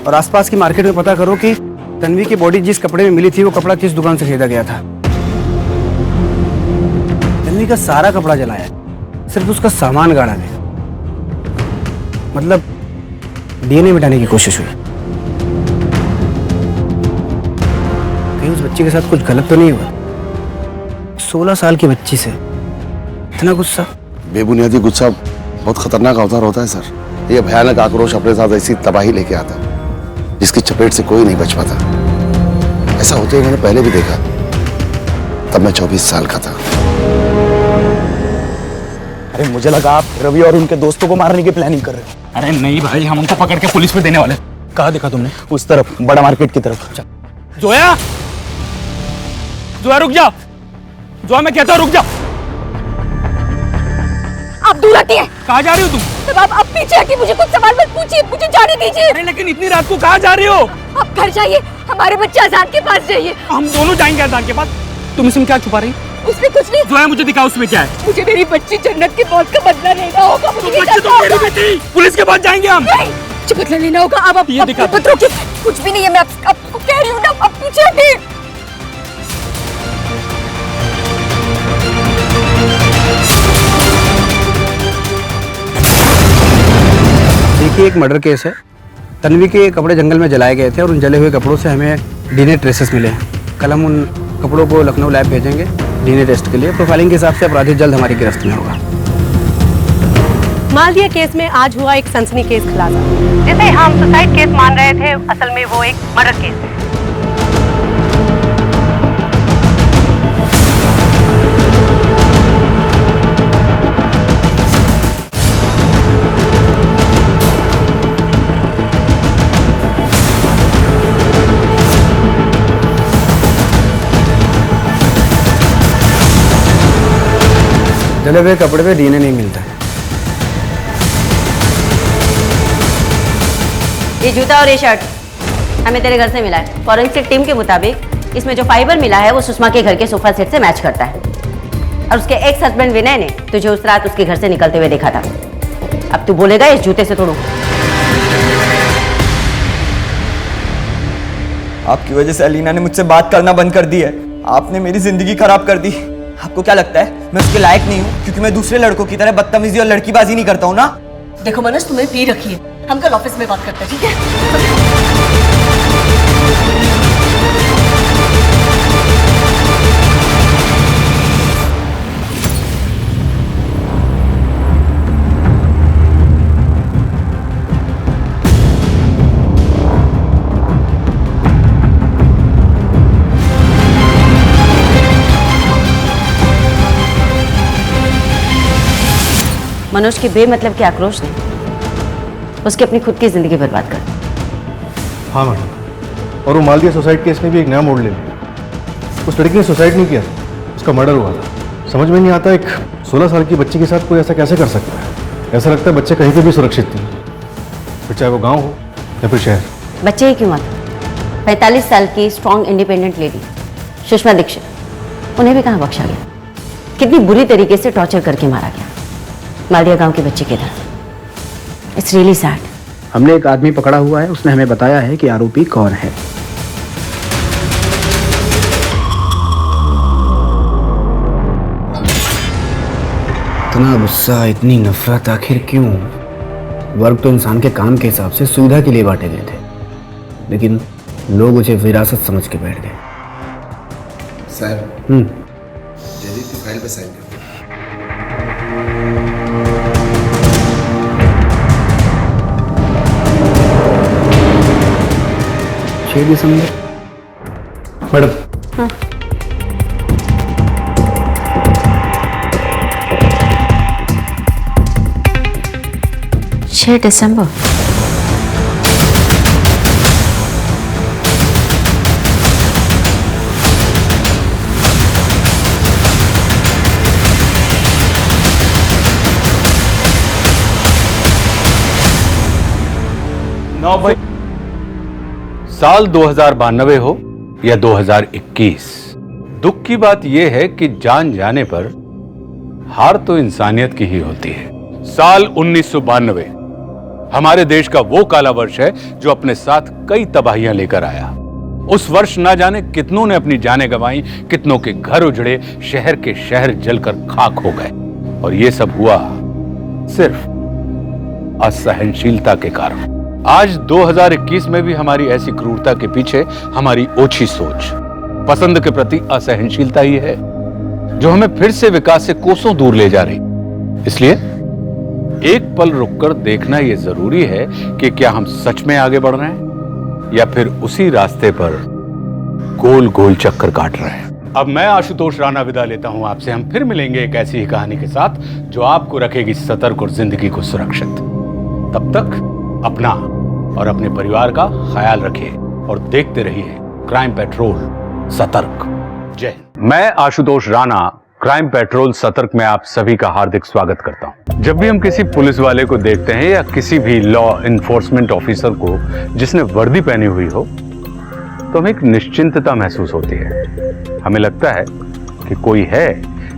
K: और आसपास की मार्केट में पता करो कि तन्वी की बॉडी जिस कपड़े में मिली थी वो कपड़ा किस दुकान से खरीदा गया था। तन्वी का सारा कपड़ा जलाया, सिर्फ उसका सामान गाड़ा गया। मतलब डीएनए मिटाने की कोशिश हुई। कहीं उस बच्ची के साथ कुछ गलत तो नहीं हुआ? 16 साल की बच्ची से इतना गुस्सा?
M: बेबुनियादी गुस्सा बहुत खतरनाक अवतार होता है सर। ये भयानक आक्रोश अपने साथ ऐसी तबाही लेके आता है जिसकी चपेट से कोई नहीं बच पाता। ऐसा होते मैंने पहले भी देखा, तब मैं 24 साल का था।
T: अरे मुझे लगा आप रवि और उनके दोस्तों को मारने की प्लानिंग कर रहे हो। अरे नहीं भाई, हम उनको पकड़ के पुलिस में देने वाले। कहाँ देखा तुमने? उस तरफ, बड़ा मार्केट की तरफ। जोया, जोया रुक जा, जोया मैं कहता हूँ रुक जा।
H: आप दूर हटिए।
T: कहाँ जा रही हो तुम?
H: तब आप पीछे हटिए, मुझे कुछ सवाल मत पूछिए, मुझे जाने दीजिए।
T: अरे लेकिन इतनी रात को कहाँ जा रही हो?
H: आप घर जाइए, हमारे बच्चे आजान के पास जाइए।
T: हम दोनों जाएंगे आजान के पास। तुम इसमें क्या छुपा रही?
H: उसमें कुछ नहीं।
T: जोया मुझे दिखाओ उसमें क्या है।
H: मुझे मेरी बच्ची जन्नत की मौत का बदला लेना होगा। मुझे
T: बच्ची तो मेरी बेटी, पुलिस के पास जाएंगे हम।
H: नहीं, बदला लेना होगा। अब आप
T: ये दिखा।
H: कुछ भी नहीं है, मैं आपको कह रही हूँ ना, आप पीछे हटिए।
K: देखिए, एक मर्डर केस है। तन्वी के कपड़े जंगल में जलाए गए थे और उन जले हुए कपड़ों से हमें डीएनए ट्रेसेस मिले हैं। कल हम उन कपड़ों को लखनऊ लैब भेजेंगे डीएनए टेस्ट के लिए। प्रोफाइलिंग के हिसाब से अपराधी जल्द हमारी गिरफ्त में होगा।
U: मालदिया केस में आज हुआ एक सनसनीखेज खुलासा, जिसे हम सुसाइड केस मान रहे थे, असल में वो एक मर्डर केस है।
K: जले हुए कपड़े पे डीएनए नहीं मिलता है।
B: ये जूता और ये शर्ट हमें तेरे घर से मिला है। फॉरेंसिक टीम के मुताबिक इसमें जो फाइबर मिला है वो सुषमा के घर के सोफा सेट से मैच करता है, और उसके एक्स हस्बैंड विनय ने तुझे उस रात उसके घर से निकलते हुए देखा था। अब तू बोलेगा इस जूते से तोड़ूं?
R: आपकी वजह से अलीना ने मुझसे बात करना बंद कर दी है। आपने मेरी जिंदगी खराब कर दी। आपको क्या लगता है मैं उसके लायक नहीं हूँ क्योंकि मैं दूसरे लड़कों की तरह बदतमीजी और लड़कीबाजी नहीं करता हूँ ना?
H: देखो मनोज, तुम्हें पी रखी है, हम कल ऑफिस में बात करते हैं, ठीक है?
B: मनोज के बेमतलब के आक्रोश ने उसकी अपनी खुद की जिंदगी बर्बाद कर दी।
A: हाँ मैडम, और वो मालदिया सुसाइड केस में भी एक नया मोड़ ले लिया। उस लड़की ने सुसाइड नहीं किया, उसका मर्डर हुआ था। समझ में नहीं आता एक 16 साल की बच्ची के साथ कोई ऐसा कैसे कर सकता है। ऐसा लगता है बच्चे कहीं पे भी सुरक्षित नहीं, फिर चाहे वो गाँव हो या फिर शहर।
B: बच्चे ही क्यों आते? 45 साल की strong independent lady Sushma Dikshit, उन्हें भी कहाँ बख्शा गया? कितनी बुरी तरीके से टॉर्चर करके मारा गया मालदिया गांव के बच्चे की तरह। It's really sad.
K: हमने एक आदमी पकड़ा हुआ है, उसने हमें बताया है कि आरोपी कौन है। इतना गुस्सा, इतनी नफरत आखिर क्यों? वर्ग तो इंसान के काम के हिसाब से सुविधा के लिए बांटे गए थे, लेकिन लोग उसे विरासत समझ के बैठ गए।
M: सर, जल्दी की फाइल पे साइन कर।
K: 6 दिसंबर। मैडम,
B: हाँ। 6 दिसंबर।
G: साल 2092 हो या 2021, दुख की बात यह है कि जान जाने पर हार तो इंसानियत की ही होती है। साल 1992 हमारे देश का वो काला वर्ष है जो अपने साथ कई तबाहियां लेकर आया। उस वर्ष ना जाने कितनों ने अपनी जानें गंवाई, कितनों के घर उजड़े, शहर के शहर जलकर खाक हो गए, और ये सब हुआ सिर्फ असहनशीलता के कारण। आज 2021 में भी हमारी ऐसी क्रूरता के पीछे हमारी ओछी सोच, पसंद के प्रति असहनशीलता ही है जो हमें फिर से विकास से कोसों दूर ले जा रही। इसलिए एक पल रुककर देखना यह जरूरी है कि क्या हम सच में आगे बढ़ रहे हैं या फिर उसी रास्ते पर गोल गोल चक्कर काट रहे हैं। अब मैं आशुतोष राणा विदा लेता हूं आपसे। हम फिर मिलेंगे एक ऐसी ही कहानी के साथ जो आपको रखेगी सतर्क और जिंदगी को सुरक्षित। तब तक अपना और अपने परिवार का ख्याल रखिए और देखते रहिए क्राइम पेट्रोल सतर्क। जय हिंद। मैं आशुतोष राणा क्राइम पेट्रोल सतर्क में आप सभी का हार्दिक स्वागत करता हूं। जब भी हम किसी पुलिस वाले को देखते हैं या किसी भी लॉ इन्फोर्समेंट ऑफिसर को जिसने वर्दी पहनी हुई हो, तो हमें एक निश्चिंतता महसूस होती है। हमें लगता है कि कोई है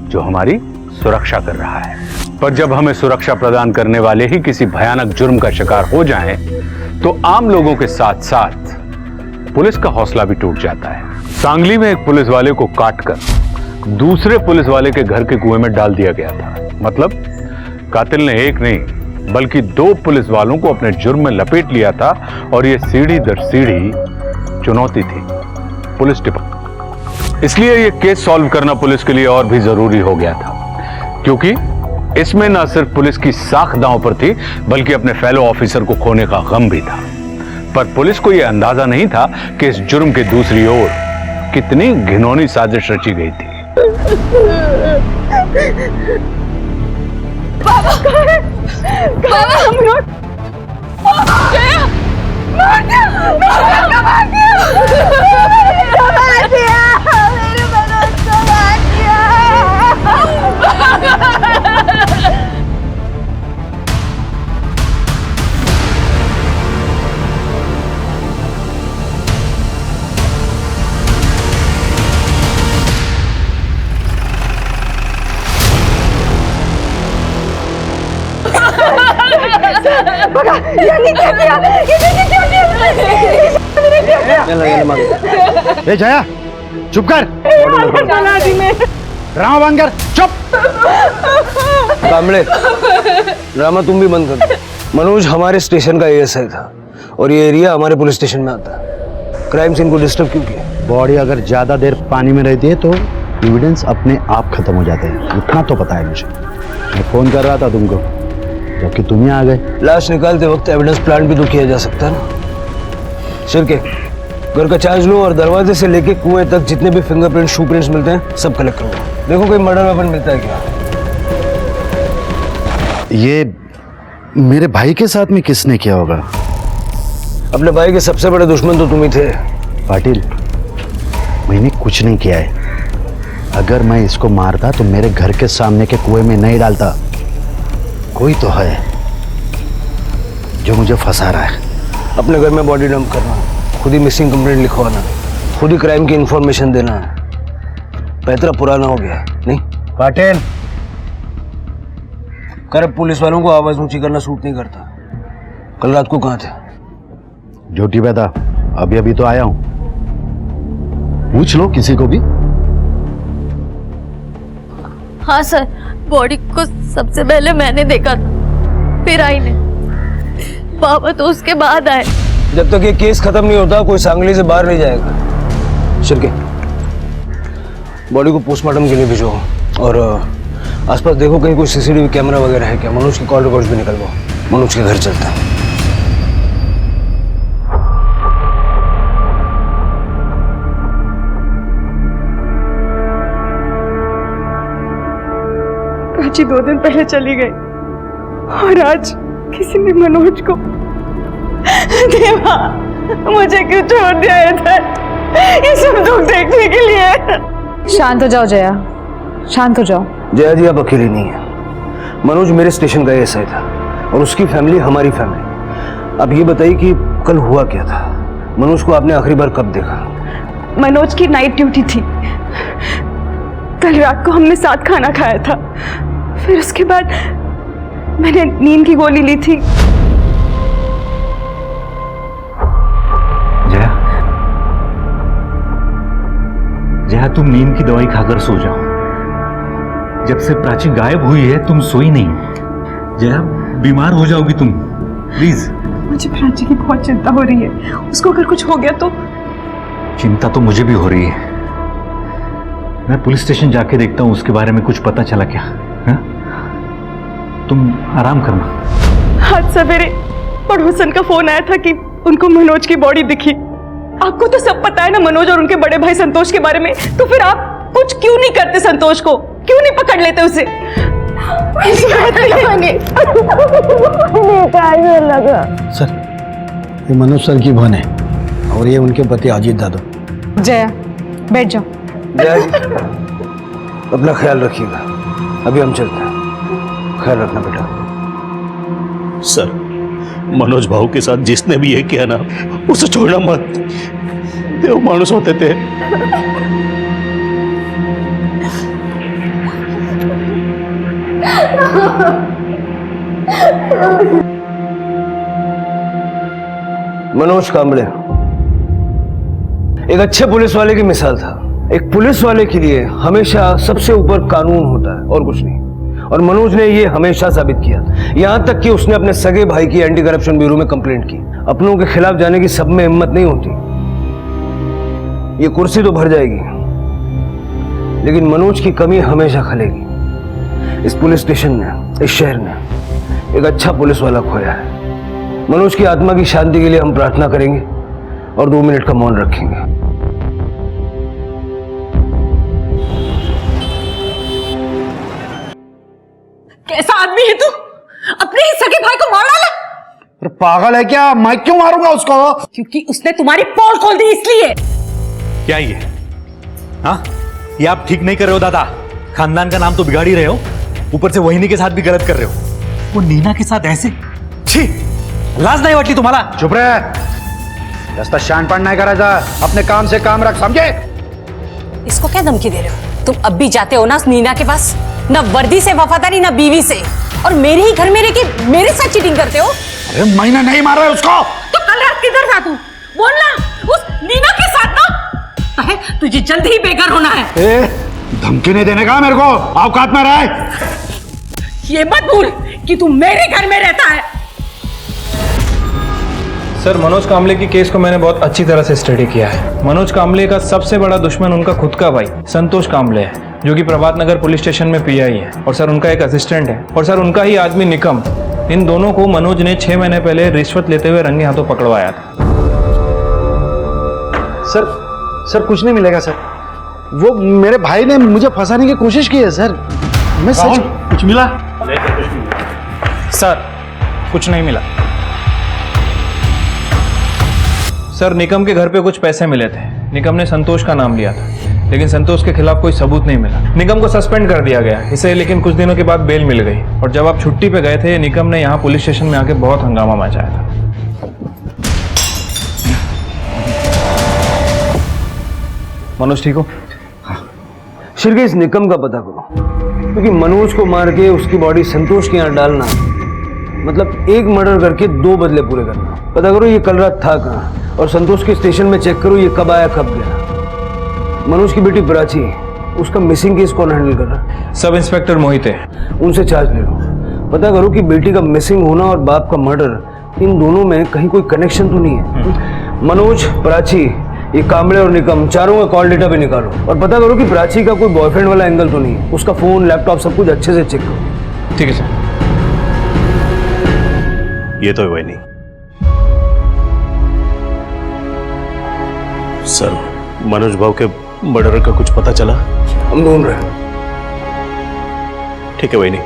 G: जो हमारी सुरक्षा कर रहा है। पर जब हमें सुरक्षा प्रदान करने वाले ही किसी भयानक जुर्म का शिकार हो जाएं, तो आम लोगों के साथ साथ पुलिस का हौसला भी टूट जाता है। सांगली में एक पुलिस वाले को काटकर दूसरे पुलिस वाले के घर के कुएं में डाल दिया गया था। मतलब कातिल ने एक नहीं बल्कि 2 पुलिस वालों को अपने जुर्म में लपेट लिया था, और यह सीढ़ी दर सीढ़ी चुनौती थी पुलिस डिपार्टमेंट। इसलिए यह केस सॉल्व करना पुलिस के लिए और भी जरूरी हो गया था, क्योंकि इसमें न सिर्फ पुलिस की साख दांव पर थी बल्कि अपने फेलो ऑफिसर को खोने का गम भी था। पर पुलिस को यह अंदाजा नहीं था कि इस जुर्म के दूसरी ओर कितनी घिनौनी साजिश रची गई थी।
V: बाबा हम लोग ये नहीं क्या किया, ये नहीं क्या किया,
A: ए जया चुप कर, ड्रामा बंद कर, चुप।
K: कामले, ड्रामा तुम भी बंद कर दो। मनोज हमारे स्टेशन का एएसआई था और ये एरिया हमारे पुलिस स्टेशन में आता है। क्राइम सीन को डिस्टर्ब क्यों किया?
A: बॉडी अगर ज्यादा देर पानी में रहती है तो एविडेंस अपने आप खत्म हो जाते हैं, इतना तो पता है मुझे। मैं फोन कर रहा था तुमको, जबकि तुम ही आ गए।
K: लाश निकालते वक्त एविडेंस प्लांट भी तो किया जा सकता है ना। शिरके, घर का चार्ज लो और दरवाजे से लेके कुएं तक जितने भी फिंगरप्रिंट, शू प्रिंट्स मिलते हैं सब कलेक्ट करो। देखो कोई मर्डर वेपन मिलता है क्या।
A: ये मेरे भाई के साथ में किसने किया होगा?
K: अपने भाई के सबसे बड़े दुश्मन तो तुम ही थे।
A: पाटिल, मैंने कुछ नहीं किया है। अगर मैं इसको मारता तो मेरे घर के सामने के कुएं में नहीं डालता। कोई तो है जो मुझे फंसा रहा है।
K: अपने घर में बॉडी डंप करना, खुद ही मिसिंग कंप्लेंट लिखवाना, खुद ही क्राइम की इंफॉर्मेशन देना, पैतरा पुराना हो गया नहीं?
A: पाटिल,
K: करप्ट पुलिस वालों को आवाज ऊंची करना सूट नहीं करता। कल रात को कहाँ थे?
A: ड्यूटी पे था, अभी तो आया हूं। पूछ लो किसी को भी।
I: हाँ सर, बॉडी को सबसे पहले मैंने देखा था, फिर आई ने। पापा तो उसके बाद आए।
K: जब तक ये केस खत्म नहीं होता कोई सांगली से बाहर नहीं जाएगा। शिरके, बॉडी को पोस्टमार्टम के लिए भिजो और आसपास देखो कहीं कोई सीसीटीवी कैमरा वगैरह है क्या। मनोज की कॉल रिकॉर्ड्स भी निकलवाओ। मनोज के घर चलता है।
V: प्राची 2 दिन पहले चली गई और आज किसी ने मनोज को। देवा, मुझे क्यों छोड़ दिया इधर? ये सब दुख देखने के लिए।
L: शांत हो जाओ जया, शांत हो जाओ।
K: जया जी आप अकेली नहीं है। मनोज मेरे स्टेशन का एएसआई था और उसकी फैमिली हमारी फैमिली। अब ये बताइए कि कल हुआ क्या था? मनोज को आपने आखिरी बार कब देखा?
V: मनोज की नाइट ड्यूटी थी। कल रात को हमने साथ खाना खाया था, फिर उसके बाद मैंने नींद की गोली ली थी।
C: जया, तुम नींद की दवाई खाकर सो जाओ। जब से प्राची गायब हुई है तुम सोई नहीं। जया, बीमार हो जाओगी तुम, प्लीज।
V: मुझे प्राची की बहुत चिंता हो रही है। उसको अगर कुछ हो गया तो?
C: चिंता तो मुझे भी हो रही है। मैं पुलिस स्टेशन जाके देखता हूँ उसके बारे में कुछ पता चला क्या। हा? तुम आराम करना।
V: आज सवेरे पड़ोसन का फोन आया था कि उनको मनोज की बॉडी दिखी। आपको तो सब पता है ना मनोज और उनके बड़े भाई संतोष के बारे में, तो फिर आप कुछ क्यों नहीं करते? संतोष को क्यों नहीं पकड़ लेते उसे?
K: सर, ये मनोज सर की बहन है और ये उनके पति अजीत दादा।
L: जया, बैठ जाओ।
K: जया जी, अपना ख्याल रखिएगा। अभी हम चलते हैं। ख्याल रखना बेटा।
C: सर, मनोज भाऊ के साथ जिसने भी ये किया ना, उसे छोड़ना मत। देव मानुस होते थे।
K: मनोज कांबळे एक अच्छे पुलिस वाले की मिसाल था। एक पुलिस वाले के लिए हमेशा सबसे ऊपर कानून होता है और कुछ नहीं। और मनोज ने ये हमेशा साबित किया। यहां तक कि उसने अपने सगे भाई की एंटी करप्शन ब्यूरो में कंप्लेंट की। अपनों के खिलाफ जाने की सब में हिम्मत नहीं होती। ये कुर्सी तो भर जाएगी, लेकिन मनोज की कमी हमेशा खलेगी। इस पुलिस स्टेशन ने, इस शहर ने एक अच्छा पुलिस वाला खोया है। मनोज की आत्मा की शांति के लिए हम प्रार्थना करेंगे और 2 मिनट का मौन रखेंगे।
V: कैसा आदमी है तू? अपने ही सगे भाई को मार डाला।
A: अरे पागल है क्या? मैं क्यों मारूंगा उसको?
V: क्योंकि उसने तुम्हारी पोल खोल दी इसलिए।
C: क्या ये? हाँ, ये आप ठीक नहीं कर रहे हो दादा। खानदान का नाम तो बिगाड़ ही रहे हो, ऊपर से वहिनी के साथ भी गलत कर रहे हो। वो नीना के साथ ऐसे, छी, लाज नहीं वाटली तुम्हाला?
A: चुप रहे, जास्त शहाणपण नाही करायचा। अपने काम से काम रख, समझे?
Q: इसको क्या धमकी दे रहे हो? तुम अब भी जाते हो ना नीना के पास? ना वर्दी से वफादारी, ना बीवी से, और मेरे ही घर में रह के मेरे साथ चीटिंग करते हो।
A: अरे मैंने नहीं मारा है उसको।
V: तो कल रात किधर था तू? बोल ना,
U: उस नीना के साथ ना है, तुझे जल्द ही बेघर होना है।
T: धमकी नहीं देने का मेरे को, औकात में रहे।
U: ये मत भूल कि तू मेरे घर में रहता है।
E: सर, मनोज कामले की केस को मैंने बहुत अच्छी तरह से स्टडी किया है। मनोज कामले का सबसे बड़ा दुश्मन उनका खुद का भाई संतोष कामले है, जो कि प्रभात नगर पुलिस स्टेशन में पीआई है, और सर उनका एक असिस्टेंट है, और सर उनका ही आदमी निकम। इन दोनों को मनोज ने 6 महीने पहले रिश्वत लेते हुए रंगे हाथों पकड़वाया था।
T: सर कुछ नहीं मिलेगा सर। वो मेरे भाई ने मुझे फंसाने की कोशिश की है सर। मैं सच कुछ मिला?
E: सर कुछ नहीं मिला। सर निकम के घर पे कुछ पैसे मिले थे। निकम ने संतोष का नाम लिया था, लेकिन संतोष के खिलाफ कोई सबूत नहीं मिला। निकम को सस्पेंड कर दिया गया इसे, लेकिन कुछ दिनों के बाद बेल मिल गई। और जब आप छुट्टी पे गए थे, निकम ने यहाँ पुलिस स्टेशन में आके बहुत हंगामा मचाया था। मनोज ठीक हो?
K: शिरके इस निकम का पता करो, क्योंकि मनोज को मार के उसकी बॉडी संतोष के यहाँ डालना मतलब एक मर्डर करके 2 बदले पूरे करना। पता करो ये कल रात था कहाँ, और संतोष के स्टेशन में चेक करो ये कब आया कब गया। मनोज की बेटी प्राची, उसका मिसिंग केस कौन हैंडल कर रहा है?
E: सब इंस्पेक्टर मोहित है।
K: उनसे चार्ज ले लो। पता करो कि बेटी का मिसिंग होना और बाप का मर्डर, इन दोनों में कहीं कोई कनेक्शन तो नहीं है। मनोज, प्राची, ये कामले और निकम, चारों का कॉल डेटा भी निकालो, और पता करो कि प्राची का कोई बॉयफ्रेंड वाला एंगल तो नहीं है। उसका फोन, लैपटॉप सब कुछ अच्छे से चेक करो।
E: ठीक है सर।
A: ये तो वही नहीं सर। मनोज भाव के मर्डर का कुछ पता चला?
K: हम ढूंढ रहे हैं।
A: ठीक है वही नहीं,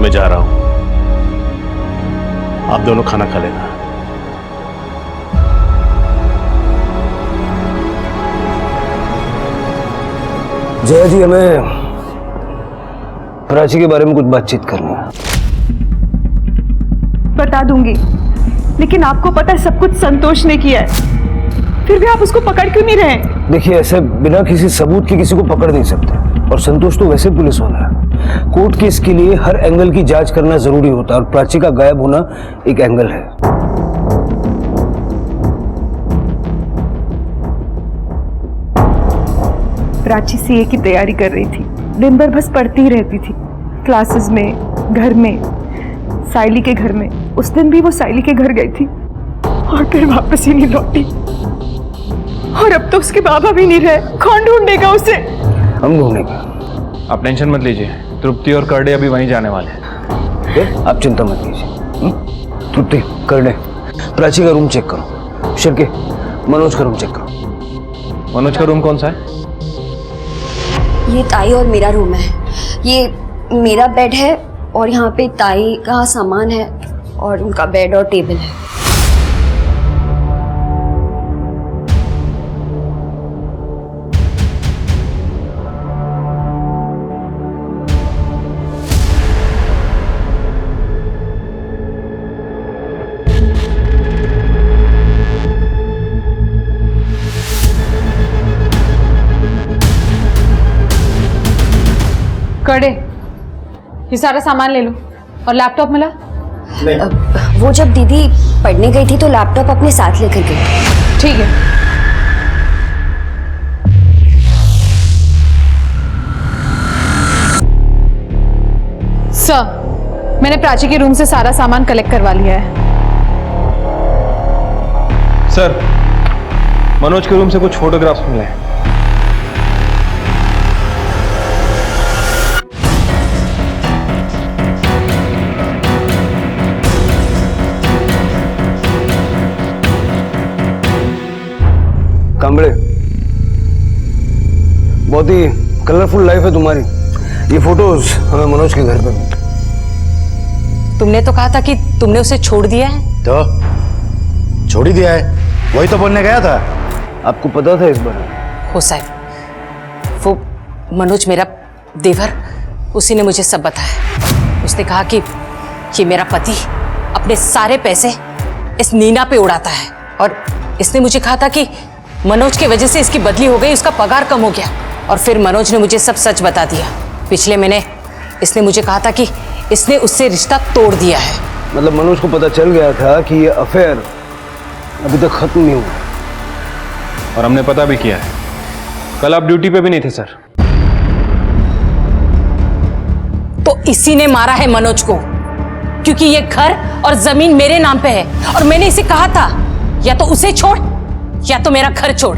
A: मैं जा रहा हूं, आप दोनों खाना खा लेना।
K: जया जी, हमें प्राची के बारे में कुछ बातचीत करनी है।
V: बता दूंगी, लेकिन आपको पता है सब कुछ संतोष ने किया है, फिर भी आप उसको पकड़ क्यों नहीं रहे?
K: देखिए, ऐसे बिना किसी सबूत के किसी को पकड़ नहीं सकते, और संतोष तो वैसे पुलिस वाला है। कोर्ट केस के लिए हर एंगल की जांच करना जरूरी होता है, और प्राची का गायब होना एक एंगल है।
V: प्राची सीए की तैयारी कर रही थी, दिन भर बस पढ़ती ही रहती थी, क्लासेस में, घर में, साइली के घर में। उस दिन भी वो साइली के घर गई थी और फिर वापस ही नहीं लौटी, और अब तो उसके बाबा भी नहीं रहे। कौन ढूंढेगा उसे?
K: हम ढूंढेंगे,
E: आप टेंशन मत लीजिए। तृप्ति और करडे अभी वहीं जाने वाले हैं।
K: आप चिंता मत कीजिए। तृप्ति, करडे, प्राची का रूम चेक करो। शिरके, मनोज का रूम चेक करो।
E: मनोज का रूम कौन सा है?
I: ये ताई और मेरा रूम है। ये मेरा बेड है, और यहाँ पे ताई का सामान है, और उनका बेड और टेबल है।
L: कड़े, ये सारा सामान ले लो, और लैपटॉप मिला?
I: वो जब दीदी पढ़ने गई थी तो लैपटॉप अपने साथ लेकर गई।
L: ठीक है। सर, मैंने प्राची के रूम से सारा सामान कलेक्ट करवा लिया है।
E: सर, मनोज के रूम से कुछ फोटोग्राफ्स मिले हैं।
K: कांबड़े, बहुत ही कलरफुल लाइफ है तुम्हारी। ये फोटोज हमें मनोज के घर पे मिले।
Q: तुमने तो कहा था कि तुमने उसे छोड़ दिया है।
T: तो छोड़ ही दिया है, वही तो बोलने गया था।
K: आपको पता था इस बारे?
Q: हो साहब, वो मनोज मेरा देवर, उसी ने मुझे सब बताया। उसने कहा कि ये मेरा पति अपने सारे पैसे इस नीना पे उड़ाता है, और इसने मुझे कहा था कि मनोज की वजह से इसकी बदली हो गई, उसका पगार कम हो गया। और फिर मनोज ने मुझे सब सच बता दिया। पिछले महीने इसने मुझे कहा था कि इसने उससे रिश्ता तोड़ दिया है।
K: मतलब मनोज को पता चल गया था कि ये अफेयर अभी तक खत्म नहीं हुआ।
E: और हमने पता भी किया है। कल आप ड्यूटी पे भी नहीं थे सर।
Q: तो इसी ने मारा है मनोज को, क्योंकि ये घर और जमीन मेरे नाम पे है और मैंने इसे कहा था या तो उसे छोड़ या तो मेरा घर छोड़।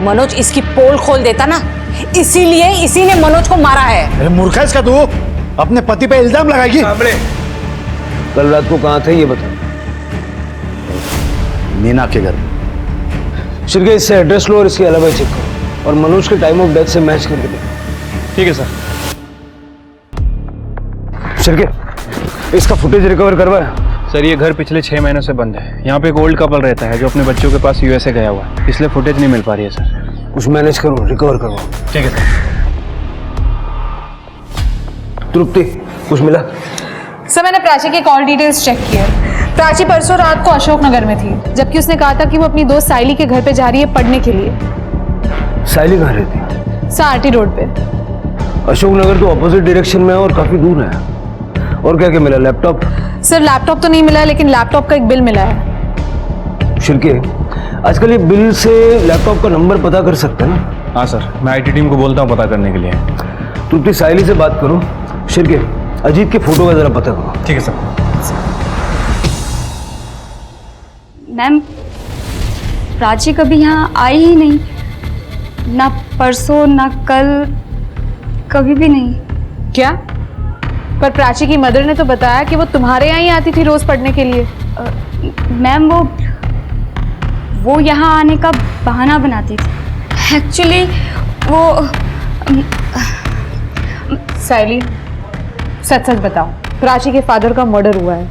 Q: मनोज इसकी पोल खोल देता ना, इसीलिए इसी ने मनोज को मारा है।
T: अरे मूर्ख है इसका तू, अपने पति पे इल्जाम लगाएगी।
K: कल रात को कहाँ थे ये बता।
T: नीना के घर।
K: शिरके इससे एड्रेस लो और इसकी अलावा चेक करो और मनोज के टाइम ऑफ डेथ से मैच करके देखो।
E: ठीक है सर।
K: शिरके इसका फुटेज रिकवर करवाया?
E: सर ये घर पिछले 6 महीनों से बंद है। यहाँ पे एक ओल्ड कपल रहता है जो अपने बच्चों के पास यूएसए गया हुआ है, इसलिए फुटेज नहीं मिल पा रही है सर।
K: कुछ मैनेज करो, रिकवर करवाओ।
E: ठीक है सर।
K: तृप्ति कुछ मिला?
L: सर मैंने प्राची के कॉल डिटेल्स चेक किए। प्राची परसों रात को अशोकनगर में थी, जबकि उसने कहा था कि वो अपनी दोस्त साइली के घर पे जा रही है पढ़ने के लिए।
K: साइली कहाँ रहती है?
L: सर आरटी रोड पे।
K: अशोकनगर तो ऑपोजिट डायरेक्शन में है और काफी दूर है। और क्या क्या मिला? लैपटॉप?
L: सर लैपटॉप तो नहीं मिला, लेकिन लैपटॉप का एक बिल मिला है।
K: शिरके आजकल ये बिल से लैपटॉप का नंबर पता कर सकते हैं ना?
E: हाँ सर, मैं आईटी टीम को बोलता हूँ पता करने के लिए।
K: तृप्ति साइली से बात करो। शिरके अजीत के फोटो का जरा पता करो।
E: ठीक है सर।
I: मैम प्राची कभी यहाँ आई ही नहीं, ना परसों ना कल, कभी भी नहीं।
L: क्या? पर प्राची की मदर ने तो बताया कि वो तुम्हारे यहाँ ही आती थी रोज पढ़ने के लिए।
I: मैम वो यहाँ आने का बहाना बनाती थी। एक्चुअली वो
L: साइली सच सच बताओ, प्राची के फादर का मर्डर हुआ है,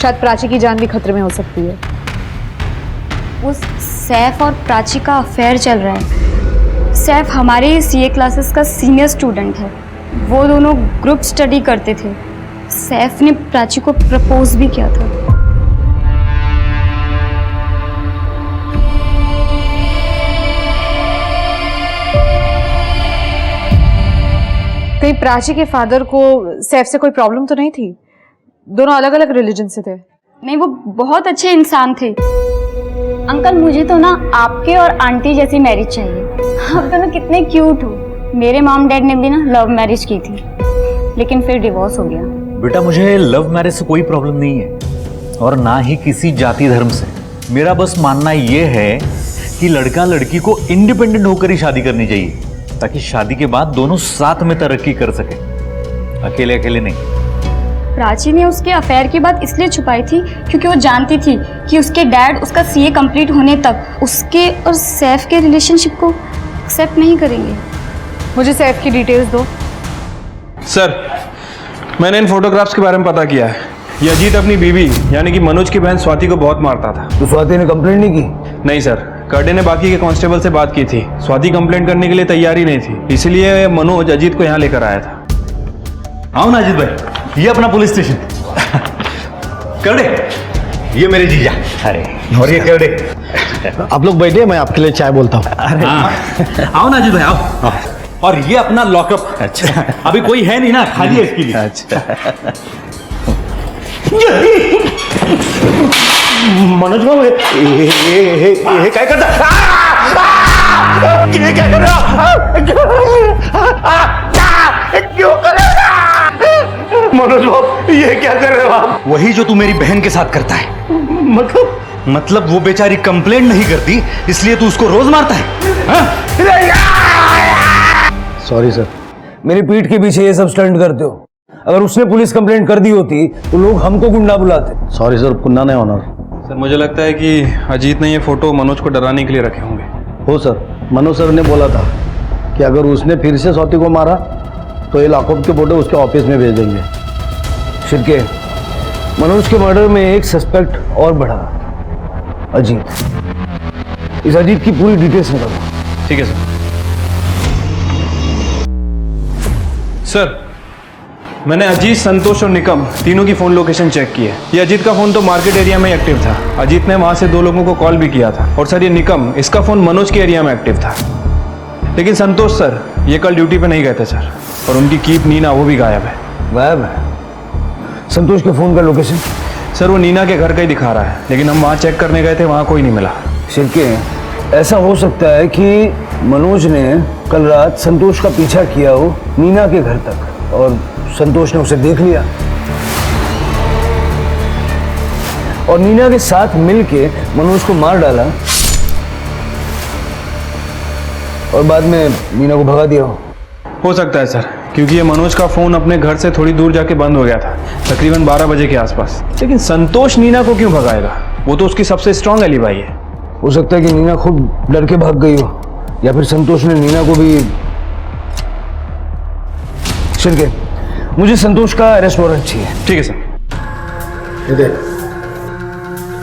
L: शायद प्राची की जान भी खतरे में हो सकती है।
I: उस सैफ और प्राची का अफेयर चल रहा है। सैफ हमारे सीए क्लासेस का सीनियर स्टूडेंट है, वो दोनों ग्रुप स्टडी करते थे। सैफ ने प्राची को प्रपोज भी किया था।
L: कहीं प्राची के फादर को सैफ से कोई प्रॉब्लम तो नहीं थी? दोनों अलग अलग रिलीजन से थे।
I: नहीं, वो बहुत अच्छे इंसान थे। अंकल मुझे तो ना आपके और आंटी जैसी मैरिज चाहिए। आप दोनों कितने क्यूट हो। मेरे मॉम डैड ने भी ना लव मैरिज की थी, लेकिन फिर डिवोर्स हो गया।
C: बेटा मुझे लव मैरिज से कोई प्रॉब्लम नहीं है और ना ही किसी जाति धर्म से। मेरा बस मानना ये है कि लड़का लड़की को इंडिपेंडेंट होकर ही शादी करनी चाहिए, ताकि शादी के बाद दोनों साथ में तरक्की कर सके, अकेले अकेले नहीं।
I: प्राची ने उसके अफेयर की बात इसलिए छुपाई थी क्योंकि वो जानती थी कि उसके डैड उसका सीए कंप्लीट होने तक उसके और सैफ के रिलेशनशिप को एक्सेप्ट नहीं करेंगे।
L: मुझे सैफ की डिटेल्स दो।
E: सर मैंने इन फोटोग्राफ्स के बारे में पता किया है। ये अजीत अपनी बीवी यानी कि मनोज की बहन स्वाति को बहुत मारता था।
K: तो स्वाति ने कंप्लेंट नहीं की?
E: नहीं सर, कर्डे ने बाकी के कांस्टेबल से बात की थी। स्वाति कंप्लेंट करने के लिए तैयार ही नहीं थी, इसलिए मनोज अजीत को यहाँ लेकर आया था।
C: आओ ना अजीत भाई, ये अपना पुलिस स्टेशन। कर्डे, ये मेरे जीजा। अरे और ये कर्डे।
T: आप लोग बैठे, मैं आपके लिए चाय बोलता हूँ।
C: अरे आओ ना अजीत भाई आओ। और ये अपना लॉकअप। अच्छा अभी कोई है नहीं ना, खाली है इसके लिए। अच्छा
T: मनोज बाबू ये क्या करता? ये क्या कर रहा? क्यों कर रहा? मनोज बाबू ये क्या कर रहे हो आप?
C: वही जो तू मेरी बहन के साथ करता है। मतलब वो बेचारी कंप्लेंट नहीं करती इसलिए तू उसको रोज मारता है?
K: सॉरी सर, मेरी पीठ के पीछे ये सब स्टंट करते हो। अगर उसने पुलिस कंप्लेंट कर दी होती तो लोग हमको गुंडा बुलाते।
T: सॉरी सर, गुंडा नहीं होना।
E: सर मुझे लगता है कि अजीत ने ये फोटो मनोज को डराने के लिए रखे होंगे।
T: हो सर, मनोज सर ने बोला था कि अगर उसने फिर से स्वाति को मारा तो ये लॉकअप के फोटो उसके ऑफिस में भेज देंगे।
K: शिरके मनोज के मर्डर में एक सस्पेक्ट और बढ़ा, अजीत। इस अजीत की पूरी डिटेल्स निकालो।
E: ठीक है सर। सर मैंने अजीत, संतोष और निकम तीनों की फोन लोकेशन चेक की है। ये अजीत का फोन तो मार्केट एरिया में एक्टिव था। अजीत ने वहां से 2 लोगों को कॉल भी किया था। और सर ये निकम, इसका फोन मनोज के एरिया में एक्टिव था। लेकिन संतोष सर ये कल ड्यूटी पे नहीं गए थे सर, और उनकी कीप नीना वो भी गायब है।
K: गायब है? संतोष के फोन का लोकेशन?
E: सर वो नीना के घर का ही दिखा रहा है, लेकिन हम वहाँ चेक करने गए थे, वहाँ कोई नहीं मिला।
K: शिरके
N: ऐसा हो सकता है कि मनोज ने कल रात संतोष का पीछा किया हो नीना के घर तक और संतोष ने उसे देख लिया और नीना के साथ मिलके मनोज को मार डाला और बाद में नीना को भगा दिया
E: हो सकता है सर, क्योंकि ये मनोज का फोन अपने घर से थोड़ी दूर जाके बंद हो गया था, तकरीबन 12 बजे के आसपास। लेकिन संतोष नीना को क्यों भगाएगा? वो तो उसकी सबसे स्ट्रांग एलिबाई है।
N: हो सकता है कि नीना खुद डर के भाग गई हो या फिर संतोष ने नीना को भी। शिरके, मुझे संतोष का अरेस्ट वारंट चाहिए।
E: ठीक है सर।
N: इधर।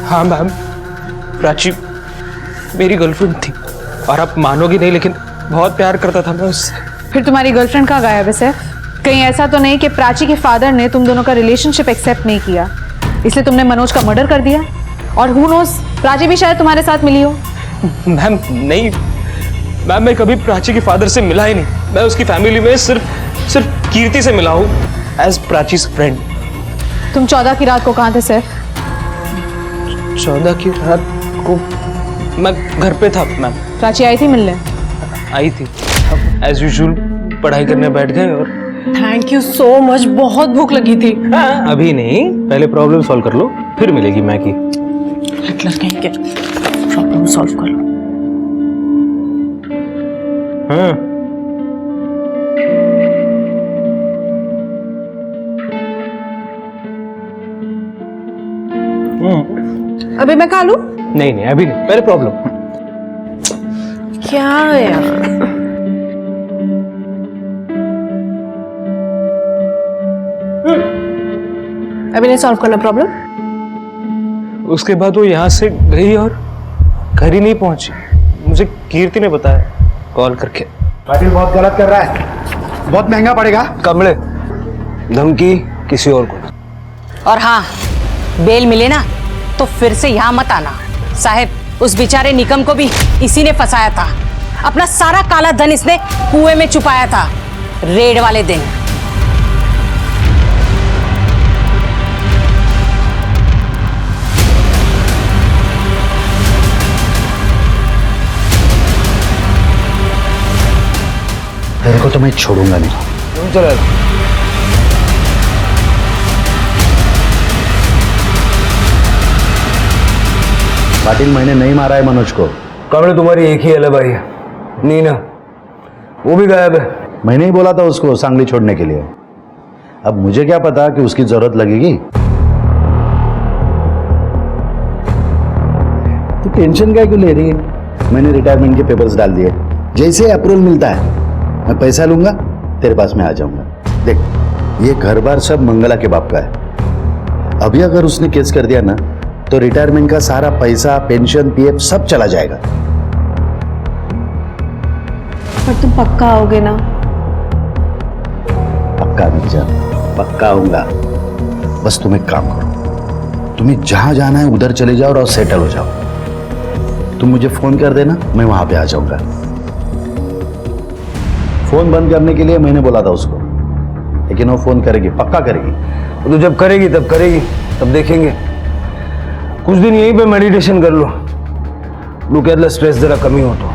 E: हाँ मैम, प्राची मेरी गर्लफ्रेंड थी और आप मानोगी नहीं लेकिन बहुत प्यार करता था मैं उससे।
L: फिर तुम्हारी गर्लफ्रेंड कहाँ गायब है सैफ? कहीं ऐसा तो नहीं कि प्राची के फादर ने तुम दोनों का रिलेशनशिप एक्सेप्ट नहीं किया इसलिए तुमने मनोज का मर्डर कर दिया? और हु नोस, प्राची भी शायद तुम्हारे साथ मिली हो।
E: मैम नहीं मैम, मैं कभी प्राची के फादर से मिला ही नहीं। मैं उसकी फैमिली में सिर्फ कीर्ति से मिला हूँ एज प्राचीज फ्रेंड।
L: तुम 14 की रात को कहाँ थे सैफ?
E: 14 की रात को मैं घर पे था मैम।
L: प्राची आई थी मिलने?
E: आई थी, एज यूजुअल पढ़ाई करने बैठ गए और
U: थैंक यू सो मच, बहुत भूख लगी थी।
E: अभी नहीं, पहले प्रॉब्लम सॉल्व कर लो फिर मिलेगी मैगी।
U: कहीं के प्रॉब्लम सॉल्व कर लो।
E: हाँ
L: अभी मैं खा लूं?
E: नहीं अभी नहीं, पहले प्रॉब्लम।
U: क्या यार,
L: अभी नहीं सॉल्व करना प्रॉब्लम?
E: उसके बाद वो यहाँ से गई और घर ही नहीं पहुंची। मुझे कीर्ति ने बताया कॉल करके।
K: पाटिल बहुत गलत कर रहा है, बहुत महंगा पड़ेगा।
N: कमले, धमकी किसी और को।
Q: और हाँ, बेल मिले ना तो फिर से यहाँ मत आना। साहब, उस बेचारे निकम को भी इसी ने फंसाया था। अपना सारा काला धन इसने कुएं में छुपाया था रेड वाले दिन।
K: तेरे को तो मैं छोड़ूंगा नहीं।
N: चल
K: पाटिल, मैंने नहीं मारा है मनोज को।
N: कमले, तुम्हारी एक ही अलग भाई है नीना, वो भी गायब है।
K: मैंने ही बोला था उसको सांगली छोड़ने के लिए। अब मुझे क्या पता कि उसकी जरूरत लगेगी। तो टेंशन क्या क्यों ले रही है? मैंने रिटायरमेंट के पेपर्स डाल दिए, जैसे अप्रूवल मिलता है मैं पैसा लूंगा, तेरे पास में आ जाऊंगा। देख, ये घर बार सब मंगला के बाप का है। अभी अगर उसने केस कर दिया ना तो रिटायरमेंट का सारा पैसा, पेंशन, पीएफ सब चला जाएगा।
L: पर तुम पक्का आओगे ना?
K: पक्का मिर्जा, पक्का आऊंगा। बस तुम एक काम करो, तुम्हें जहां जाना है उधर चले जाओ और सेटल हो जाओ। तुम मुझे फोन कर देना, मैं वहां पे आ जाऊंगा। फोन बंद करने के लिए मैंने बोला था उसको, लेकिन वो फोन करेगी, पक्का करेगी।
N: तो जब करेगी तब करेगी, तब देखेंगे। कुछ दिन यहीं पे मेडिटेशन कर लो, लुक एट द स्ट्रेस जरा कमी हो तो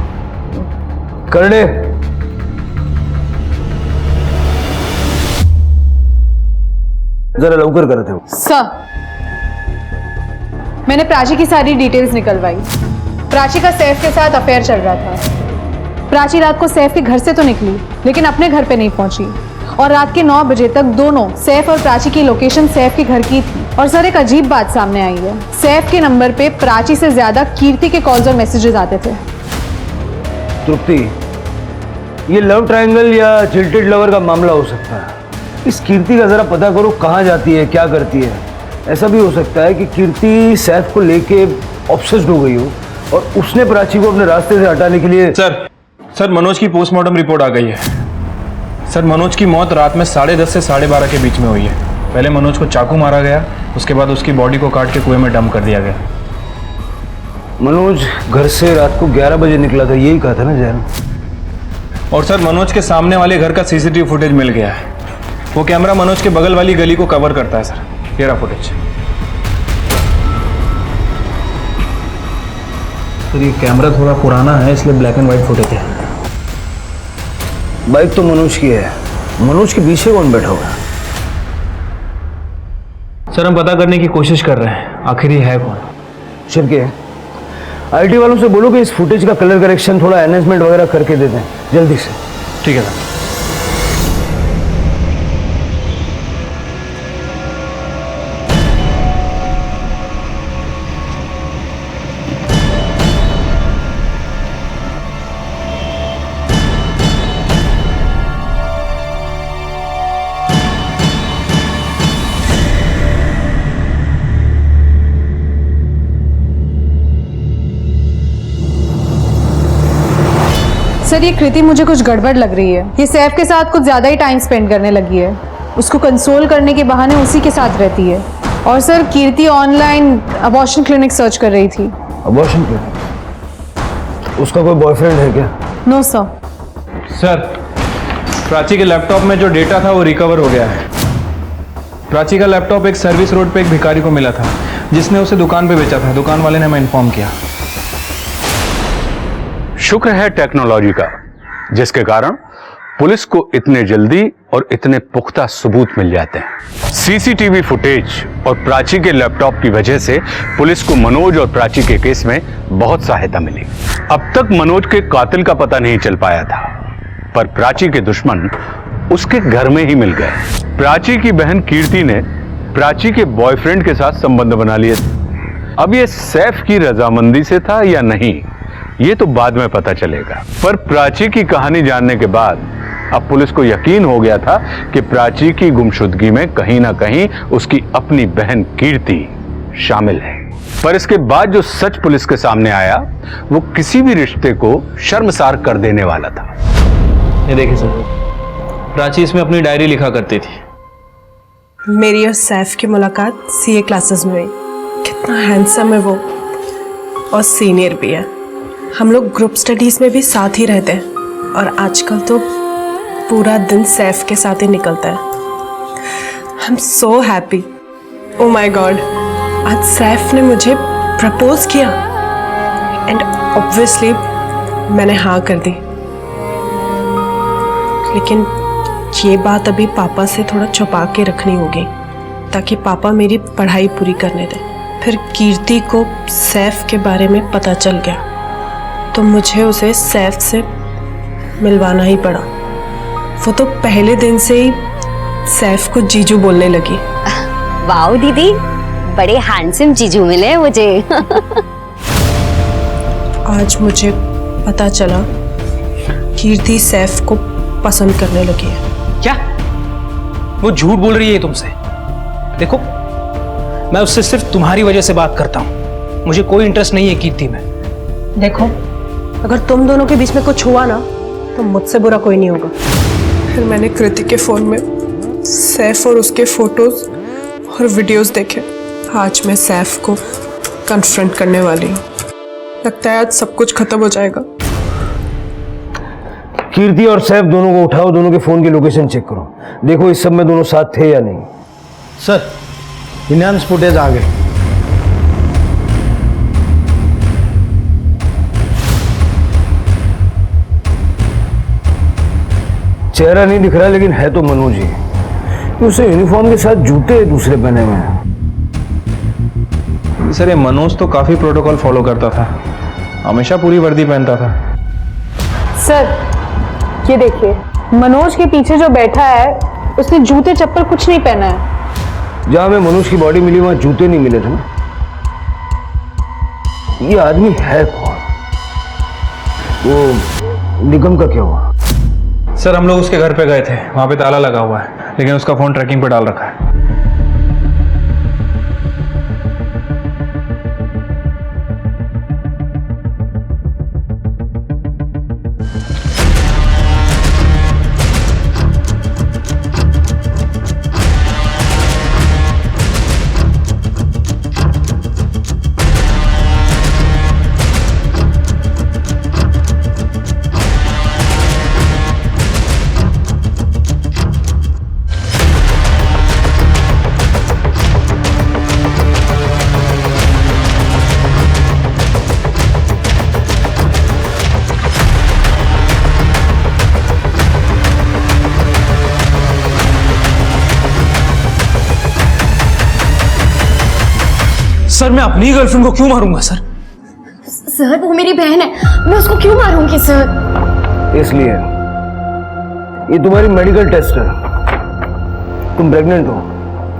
N: कर ले। जरा लवकर करते हो।
L: सर, मैंने प्राची की सारी डिटेल्स निकलवाई। प्राची का सैफ के साथ अफेयर चल रहा था। प्राची रात को सैफ के घर से तो निकली लेकिन अपने घर पे नहीं पहुंची और रात के 9 बजे तक दोनों, सैफ और प्राची की लोकेशन सैफ के घर की थी। और सर, एक अजीब बात सामने आई है। सैफ के नंबर पे प्राची से ज्यादा कीर्ति के कॉल्स और मैसेजेस आते थे।
N: तृप्ति, ये लव ट्रायंगल या जिल्टेड लवर का मामला हो सकता है। इस कीर्ति का जरा पता करो, कहाँ जाती है, क्या करती है। ऐसा भी हो सकता है कि कीर्ति सैफ को लेके ऑब्सेस्ड हो गई हो और उसने प्राची को अपने रास्ते से हटाने के लिए।
E: सर, मनोज की पोस्टमार्टम रिपोर्ट आ गई है। सर, मनोज की मौत रात में 10:30 से 12:30 के बीच में हुई है। पहले मनोज को चाकू मारा गया, उसके बाद उसकी बॉडी को काट के कुएं में डंप कर दिया गया।
N: मनोज घर से रात को 11 बजे निकला था, यही कहा था ना जैन?
E: और सर, मनोज के सामने वाले घर का सीसीटीवी फुटेज मिल गया है। वो कैमरा मनोज के बगल वाली गली को कवर करता है सर। ये रहा फुटेज। सर ये कैमरा थोड़ा पुराना है इसलिए ब्लैक एंड व्हाइट फुटेज है।
N: बाइक तो मनोज की है, मनोज के पीछे कौन बैठा हुआ है?
E: सर हम पता करने की कोशिश कर रहे हैं आखिर ये है कौन।
N: शिवके, आईटी वालों से बोलो कि इस फुटेज का कलर करेक्शन थोड़ा एनहेंसमेंट वगैरह करके दे दें जल्दी से।
E: ठीक है सर।
L: सर ये कृति मुझे कुछ गड़बड़ लग रही है। ये सैफ के साथ कुछ ज़्यादा ही टाइम स्पेंड करने लगी है। उसको कंसोल करने के बहाने उसी के साथ रहती है। और सर कीर्ति ऑनलाइन अबॉर्शन क्लिनिक सर्च कर रही थी।
N: Abortion clinic? उसका कोई बॉयफ्रेंड है क्या?
L: No sir.
E: सर प्राची के लैपटॉप में जो डेटा था वो रिकवर हो गया है। प्राची का लैपटॉप एक सर्विस रोड पे एक भिखारी को मिला था जिसने उसे दुकान पे बेचा था। दुकान वाले ने हमें इन्फॉर्म किया।
G: शुक्र है टेक्नोलॉजी का, जिसके कारण पुलिस को इतने जल्दी और इतने पुख्ता सबूत मिल जाते हैं। सीसीटीवी फुटेज और प्राची के लैपटॉप की वजह से पुलिस को मनोज और प्राची के केस में बहुत सहायता मिली। अब तक मनोज के कातिल का पता नहीं चल पाया था, पर प्राची के दुश्मन उसके घर में ही मिल गए। प्राची की बहन कीर्ति ने प्राची के बॉयफ्रेंड के साथ संबंध बना लिए थे। अब ये सैफ की रजामंदी से था या नहीं, ये तो बाद में पता चलेगा। पर प्राची की कहानी जानने के बाद अब पुलिस को यकीन हो गया था कि प्राची की गुमशुदगी में कहीं ना कहीं उसकी अपनी बहन कीर्ति शामिल है। पर इसके बाद जो सच पुलिस के सामने आया वो किसी भी रिश्ते को शर्मसार कर देने वाला था।
E: ये देखिए सर, प्राची इसमें अपनी डायरी लिखा करती थी।
U: मेरी और सैफ की मुलाकात सीए क्लासेस में हुई। कितना हैंडसम है वो और सीनियर भी है। हम लोग ग्रुप स्टडीज में भी साथ ही रहते हैं और आजकल तो पूरा दिन सैफ के साथ ही निकलता है। I am so happy. Oh my God, आज सैफ ने मुझे प्रपोज किया एंड ऑब्वियसली मैंने हाँ कर दी। लेकिन ये बात अभी पापा से थोड़ा छुपा के रखनी होगी ताकि पापा मेरी पढ़ाई पूरी करने दें। फिर कीर्ति को सैफ के बारे में पता चल गया तो मुझे उसे सैफ से मिलवाना ही पड़ा। वो तो पहले दिन से ही सैफ को जीजू बोलने लगी।
B: वाओ दीदी, बड़े हैंडसम जीजू मिले मुझे।
U: आज मुझे पता चला कीर्ति सैफ को पसंद करने लगी है।
E: क्या? वो झूठ बोल रही है तुमसे? देखो, मैं उससे सिर्फ तुम्हारी वजह से बात करता हूँ। मुझे कोई इंटरेस्ट नहीं है कीर्ति में।
U: देखो, अगर तुम दोनों के बीच में कुछ हुआ ना तो मुझसे बुरा कोई नहीं होगा। फिर मैंने कृति के फोन में सैफ और उसके फोटोज और वीडियोस देखे। आज मैं सैफ को कन्फ्रंट करने वाली हूँ। लगता है आज सब कुछ खत्म हो जाएगा।
N: कीर्ति और सैफ दोनों को उठाओ, दोनों के फोन की लोकेशन चेक करो, देखो इस सब में दोनों साथ थे या नहीं।
A: सर, इनहांस फुटेज आ गए।
N: चेहरा नहीं दिख रहा लेकिन है तो मनोज ही। उसे यूनिफॉर्म के साथ जूते दूसरे पहने हुए हैं।
E: सर ये मनोज तो काफी प्रोटोकॉल फॉलो करता था, हमेशा पूरी वर्दी पहनता था।
L: सर ये देखिए, मनोज के पीछे जो बैठा है उसने जूते चप्पल कुछ नहीं पहना है।
N: जहां में मनोज की बॉडी मिली वहां जूते नहीं मिले थे ना। ये आदमी है कौन? वो निगम का क्या हुआ?
E: सर हम लोग उसके घर पे गए थे, वहां पे ताला लगा हुआ है लेकिन उसका फोन ट्रैकिंग पे डाल रखा है। सर मैं अपनी गर्लफ्रेंड को क्यों मारूंगा सर?
I: सर वो मेरी बहन है, मैं उसको क्यों मारूंगी सर?
N: इसलिए ये तुम्हारी मेडिकल टेस्ट है, तुम प्रेग्नेंट हो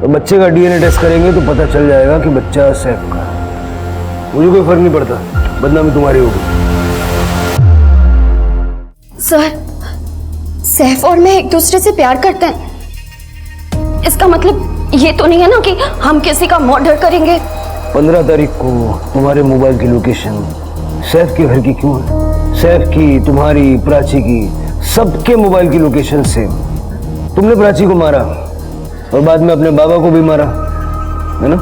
N: तो बच्चे का डीएनए टेस्ट करेंगे तो पता चल जाएगा कि बच्चा सैफ का है। मुझे कोई फर्क नहीं पड़ता, बदनामी तुम्हारी होगी।
I: सर सैफ और मैं एक दूसरे से प्यार करते हैं, इसका मतलब ये तो नहीं है ना कि हम किसी का मर्डर करेंगे?
N: 15 तारीख को तुम्हारे मोबाइल की लोकेशन सैफ के घर की क्यों है? सैफ की, तुम्हारी, प्राची की, सबके मोबाइल की लोकेशन से तुमने प्राची को मारा और बाद में अपने बाबा को भी मारा, है ना?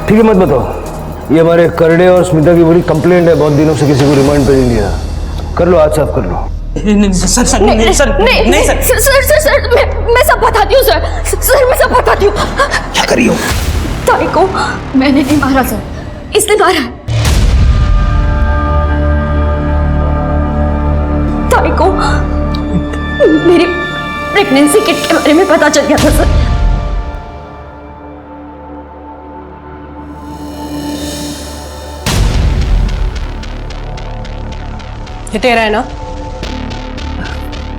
N: ठीक है, मत बताओ। ये हमारे करड़े और स्मिता की बड़ी कंप्लेंट है, बहुत दिनों से किसी को रिमांड पे नहीं लिया। कर लो, आज साफ कर लो।
E: नहीं सर नहीं सर नहीं सर
I: मैं सब बताती हूँ सर मैं सब बताती हूँ।
E: क्या करी हो?
I: ताई को मैंने नहीं मारा सर, इसने मारा है। ताई को मेरी प्रेगनेंसी किट के बारे में पता चल गया था सर।
V: ये तेरा है ना?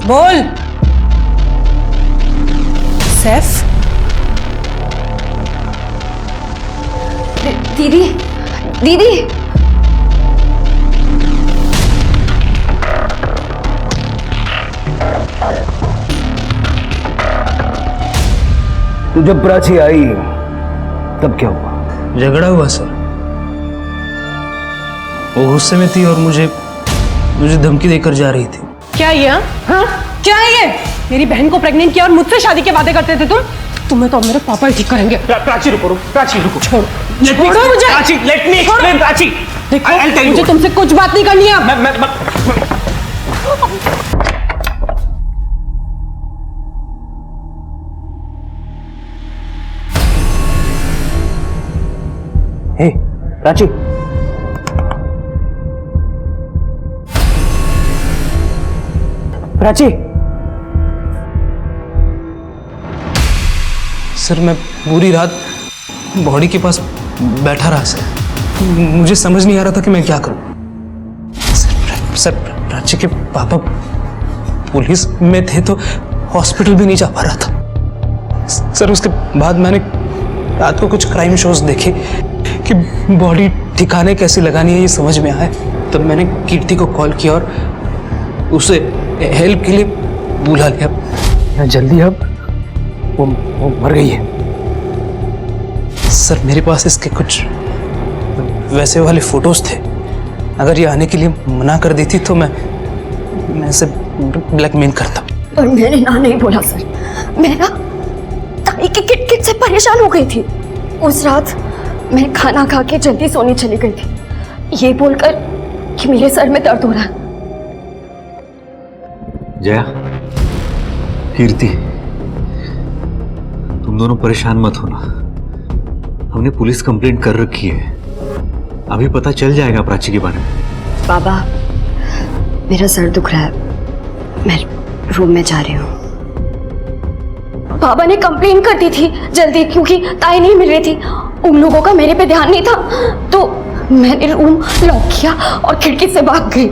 V: बोल। सैफ?
I: दीदी दीदी
N: तो जब प्राची आई तब क्या हुआ?
E: झगड़ा हुआ सर। वो गुस्से में थी और मुझे धमकी देकर जा रही थी।
V: क्या ये? हाँ क्या है ये? मेरी बहन को प्रेग्नेंट किया और मुझसे शादी के वादे करते थे तुम? तुम्हें तो मेरे पापा ही ठीक करेंगे।
E: प्राची रुको
V: छोड़ो मुझे।
E: Prachi let me explain. Prachi
V: देखो मुझे तुमसे कुछ बात नहीं करनी है।
E: हे प्राची, प्राची। सर मैं पूरी रात बॉडी के पास बैठा रहा सर, मुझे समझ नहीं आ रहा था कि मैं क्या करूं। सर प्राची के पापा पुलिस में थे तो हॉस्पिटल भी नहीं जा पा रहा था सर। उसके बाद मैंने रात को कुछ क्राइम शोज देखे कि बॉडी ठिकाने कैसे लगानी है ये समझ में आया। तब मैंने कीर्ति को कॉल किया और उसे हेल्प के लिए बुला लिया। जल्दी अब वो मर गई है सर। मेरे पास इसके कुछ वैसे वाले फोटोज थे, अगर ये आने के लिए मना कर देती तो मैं इसे ब्लैकमेल करता।
I: और मैंने ना नहीं बोला सर, मैं ना ताई की किटकिट से परेशान हो गई थी। उस रात मैं खाना खा के जल्दी सोने चली गई थी ये बोलकर कि मेरे सर में दर्द हो रहा है।
C: जया, कीर्ति, तुम दोनों परेशान मत होना, हमने पुलिस कंप्लेंट कर रखी है, अभी पता चल जाएगा प्राची के बारे में।
I: बाबा मेरा सर दुख रहा है, मैं रूम में जा रही हूँ। बाबा ने कंप्लेन कर दी थी जल्दी, क्योंकि ताई नहीं मिल रही थी। उन लोगों का मेरे पे ध्यान नहीं था तो मैंने रूम लॉक किया और खिड़की से भाग गई।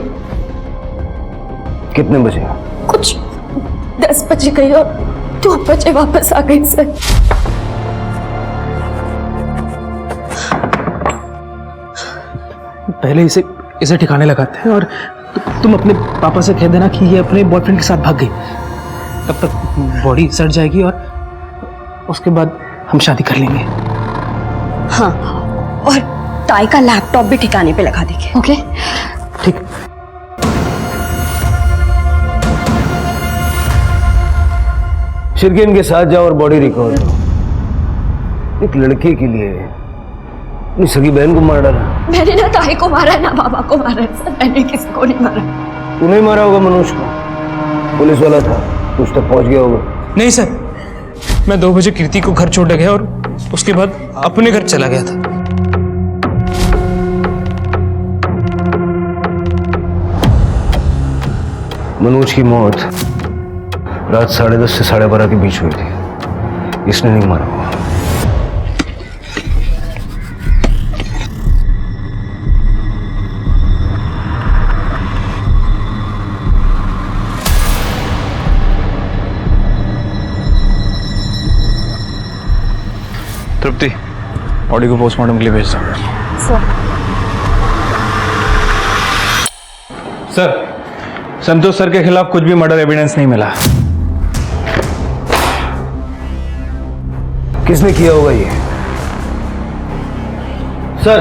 N: कितने बजे?
I: कुछ 10 बजे गई और 2 बजे वापस आ गई सर।
E: पहले इसे ठिकाने लगाते हैं और तुम अपने पापा से कह देना कि ये अपने बॉयफ्रेंड के साथ भाग गई। तब तक बॉडी सड़ जाएगी और उसके बाद हम शादी कर लेंगे।
I: हाँ, और ताई का लैपटॉप भी ठिकाने पे लगा देंगे। ओके
E: ठीक।
N: शिरकेन के साथ जाओ और बॉडी रिकवर करो। एक लड़के के लिए अपनी सगी बहन को मार डाला।
I: मैंने ना ताई को मारा है ना बाबा को मारा है सर, मैंने किसी को नहीं मारा।
N: तूने मारा होगा मनोज को, पुलिस वाला था, उस तक पहुंच गया होगा।
E: नहीं सर, मैं 2 बजे कीर्ति को घर छोड़ गया और उसके बाद अपने घर चला गया था।
N: मनोज की मौत रात 10:30 से 12:30 के बीच हुई थी, इसने नहीं मारा होगा।
E: तृप्ति, बॉडी को पोस्टमार्टम के लिए भेज दो। सर, संतोष सर के खिलाफ कुछ भी मर्डर एविडेंस नहीं मिला।
N: किसने किया होगा ये?
A: सर,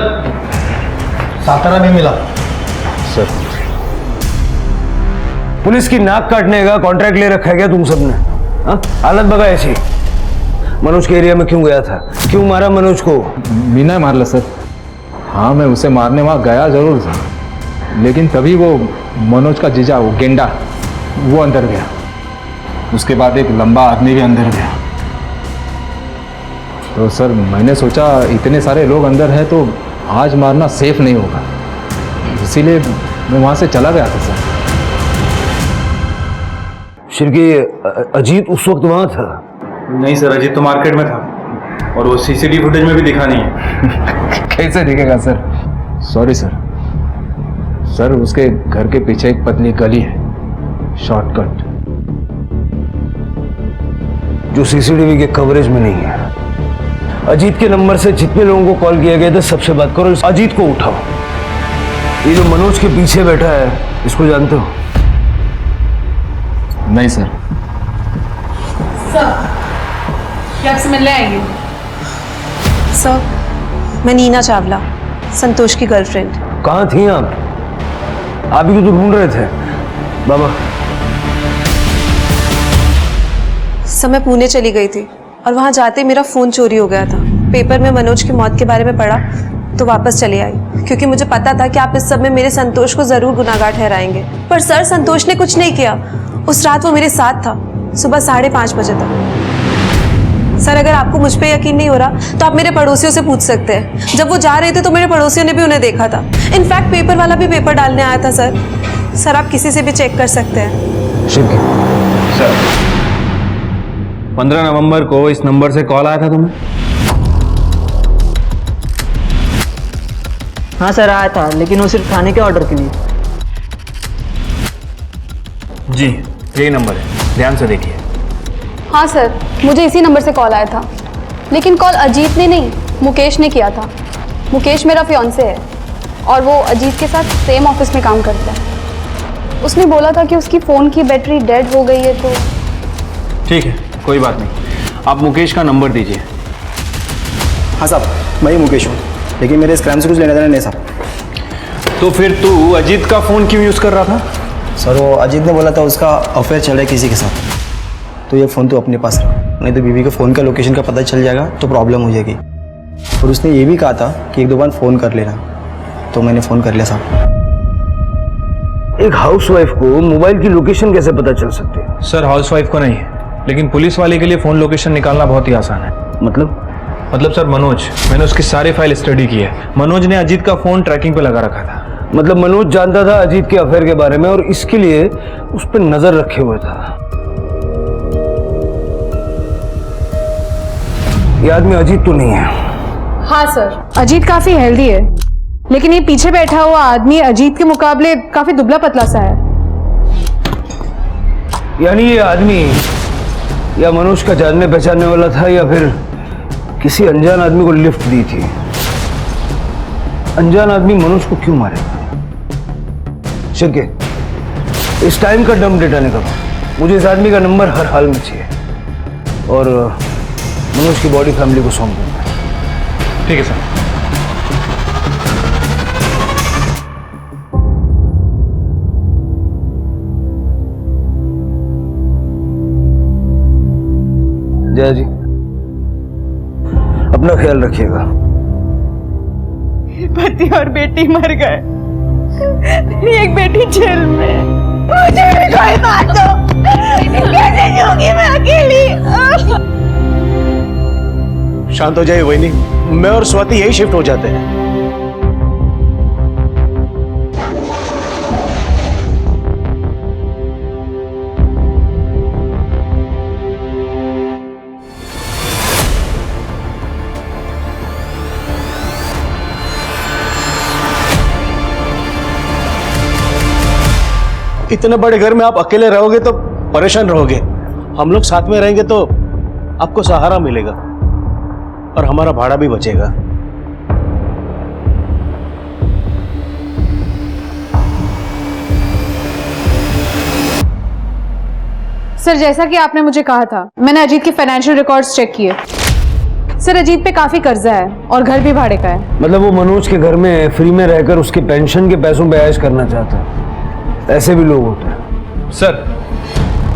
A: सातारा में मिला।
N: सर, पुलिस की नाक काटने का कॉन्ट्रैक्ट ले रखा है क्या तुम सबने? हाँ, हालत बगा ऐसी। मनोज के एरिया में क्यों गया था? क्यों मारा मनोज को?
E: मीना मार सर। हाँ, मैं उसे मारने वहाँ गया जरूर था, लेकिन तभी वो मनोज का जीजा, वो गेंडा, वो अंदर गया। उसके बाद एक लंबा आदमी भी अंदर गया। तो सर मैंने सोचा इतने सारे लोग अंदर हैं तो आज मारना सेफ नहीं होगा, इसीलिए मैं वहाँ से चला गया था सर।
N: शिरकी, अजीत उस वक्त वहाँ था?
E: नहीं सर, अजीत तो मार्केट में था और वो सीसीटीवी फुटेज में भी दिखा नहीं है। कैसे दिखेगा सर? Sorry sir. सर, उसके घर के पीछे एक पतली गली है, शॉर्टकट,
N: जो सीसीटीवी के कवरेज में नहीं है। अजीत के नंबर से जितने लोगों को कॉल किया गया था सबसे बात करो, अजीत को उठाओ। ये जो मनोज के पीछे बैठा है, इसको जानते हो?
E: नहीं सर।
L: सर, क्या आपसे मिलने आएंगे?
U: सर, मैं नीना चावला, संतोष की गर्लफ्रेंड।
N: कहाँ थी आप? आप ही को तो ढूंढ रहे थे। बाबा।
U: सर, मैं पुणे चली गई थी और वहां जाते मेरा फोन चोरी हो गया था। पेपर में मनोज की मौत के बारे में पढ़ा तो वापस चली आई, क्योंकि मुझे पता था कि आप इस सब में मेरे संतोष को जरूर गुनाहगार ठहराएंगे। पर सर, संतोष ने कुछ नहीं किया। उस रात वो मेरे साथ था, सुबह 5:30 बजे तक। सर, अगर आपको मुझ पे यकीन नहीं हो रहा तो आप मेरे पड़ोसियों से पूछ सकते हैं। जब वो जा रहे थे तो मेरे पड़ोसियों ने भी उन्हें देखा था। इनफैक्ट पेपर वाला भी पेपर डालने आया था सर। सर, आप किसी से भी चेक कर सकते हैं।
E: सर, 15 नवंबर को इस नंबर से कॉल आया था तुम्हें?
R: हाँ सर, आया था, लेकिन वो सिर्फ खाने के ऑर्डर के लिए।
E: जी, यही नंबर है, ध्यान से देखिए।
L: हाँ सर, मुझे इसी नंबर से कॉल आया था, लेकिन कॉल अजीत ने नहीं, मुकेश ने किया था। मुकेश मेरा फियांसे है और वो अजीत के साथ सेम ऑफिस में काम करता है। उसने बोला था कि उसकी फ़ोन की बैटरी डेड हो गई है। तो
E: ठीक है, कोई बात नहीं, आप मुकेश का नंबर दीजिए।
T: हाँ साहब, मैं ही मुकेश हूँ, लेकिन मेरे इस क्राइम से कुछ लेना देना नहीं साहब।
E: तो फिर तू अजीत का फ़ोन क्यों यूज़ कर रहा था?
T: सर, वो अजीत ने बोला था उसका अफेयर चल रहा है किसी के साथ, तो ये फ़ोन तो अपने पास रख, नहीं तो बीवी के फ़ोन का लोकेशन का पता चल जाएगा तो प्रॉब्लम हो जाएगी। और उसने ये भी कहा था कि 1-2 बार फ़ोन कर लेना, तो मैंने फ़ोन कर लिया साहब।
N: एक हाउसवाइफ को मोबाइल की लोकेशन कैसे पता चल सकती है?
E: सर, हाउसवाइफ को नहीं, लेकिन पुलिस वाले के लिए फ़ोन लोकेशन निकालना बहुत ही आसान है। मतलब सर, मैंने उसकी सारी फाइल स्टडी की है। मनोज ने अजीत का फ़ोन ट्रैकिंग पे लगा रखा था।
N: मतलब मनोज जानता था अजीत के अफेयर के बारे में और इसके लिए उस पर नजर रखे हुए था। ये आदमी अजीत तो नहीं है।
L: हाँ सर, अजीत काफ़ी हेल्दी है, लेकिन ये पीछे बैठा हुआ आदमी अजीत के मुकाबले काफ़ी दुबला पतला सा है।
N: यानी ये आदमी या मनोज का जानने पहचानने वाला था या फिर किसी अनजान आदमी को लिफ्ट दी थी। अनजान आदमी मनोज को क्यों मारेगा? शिरके, इस टाइम का डम डेटा निकालो। मुझे इस आदमी का नंबर हर हाल में चाहिए और मनोज की बॉडी फैमिली को सौंप दूंगा।
E: ठीक है सर।
N: जय जी, अपना ख्याल रखिएगा।
U: पति और बेटी मर गए, एक बेटी जेल में। मुझे भी कोई बात दो, कैसे जीऊंगी मैं अकेली?
T: शांत हो जाइए वहीनी, मैं और स्वाति यही शिफ्ट हो जाते हैं। इतने बड़े घर में आप अकेले रहोगे तो परेशान रहोगे, हम लोग साथ में रहेंगे तो आपको सहारा मिलेगा। और हमारा भाड़ा भी बचेगा।
L: सर जैसा कि आपने मुझे कहा था, मैंने अजीत के फाइनेंशियल रिकॉर्ड्स चेक किए। सर अजीत पे काफी कर्जा है और घर भी भाड़े का है।
N: मतलब वो मनोज के घर में फ्री में रहकर उसके पेंशन के पैसों पे ऐश करना चाहता है। ऐसे भी लोग होते हैं।
E: सर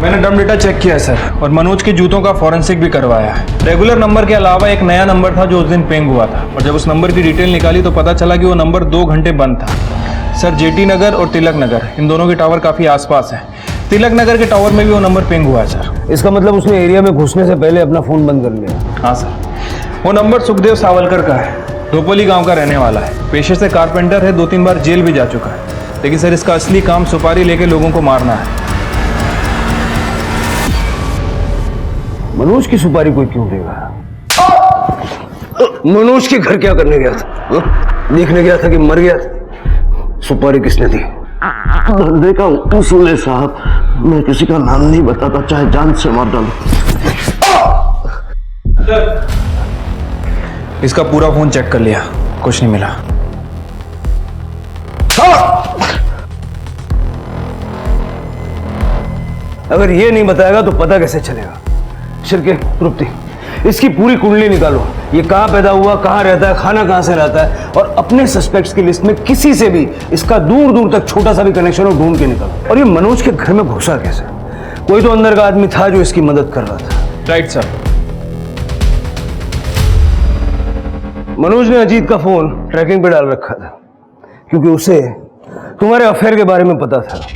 E: मैंने डम डेटा चेक किया है सर, और मनोज के जूतों का फॉरेंसिक भी करवाया है। रेगुलर नंबर के अलावा एक नया नंबर था जो उस दिन पेंग हुआ था, और जब उस नंबर की डिटेल निकाली तो पता चला कि वो नंबर 2 घंटे बंद था। सर जेटी नगर और तिलक नगर, इन दोनों के टावर काफी आसपास हैं। तिलक नगर के टावर में भी वो नंबर पेंग हुआ है सर।
N: इसका मतलब उसने एरिया में घुसने से पहले अपना फोन बंद कर लिया।
E: हाँ सर, वो नंबर सुखदेव सावलकर का है, धोपोली गांव का रहने वाला है। पेशे से कारपेंटर है, 2-3 बार जेल भी जा चुका है। लेकिन सर इसका असली काम सुपारी लेके लोगों को मारना है।
N: मनोज की सुपारी कोई क्यों देगा? मनोज के घर क्या करने गया था? देखने गया था कि मर गया था? सुपारी किसने दी?
M: धंधे का उसूल है साहब, मैं किसी का नाम नहीं बताता, चाहे जान से मार डालूं।
E: इसका पूरा फोन चेक कर लिया, कुछ नहीं मिला।
N: अगर ये नहीं बताएगा तो पता कैसे चलेगा? शिरके, तृप्ति, इसकी पूरी कुंडली निकालो। ये कहाँ पैदा हुआ, कहाँ रहता है, खाना कहाँ से रहता है, और अपने सस्पेक्ट्स की लिस्ट में किसी से भी इसका दूर दूर तक छोटा सा भी कनेक्शन हो ढूंढ के निकालो। और ये मनोज के घर में घुसा कैसे? कोई तो अंदर का आदमी था जो इसकी मदद कर रहा था।
E: Right sir.
N: मनोज ने अजीत का फोन ट्रैकिंग पे डाल रखा था क्योंकि उसे तुम्हारे अफेयर के बारे में पता था।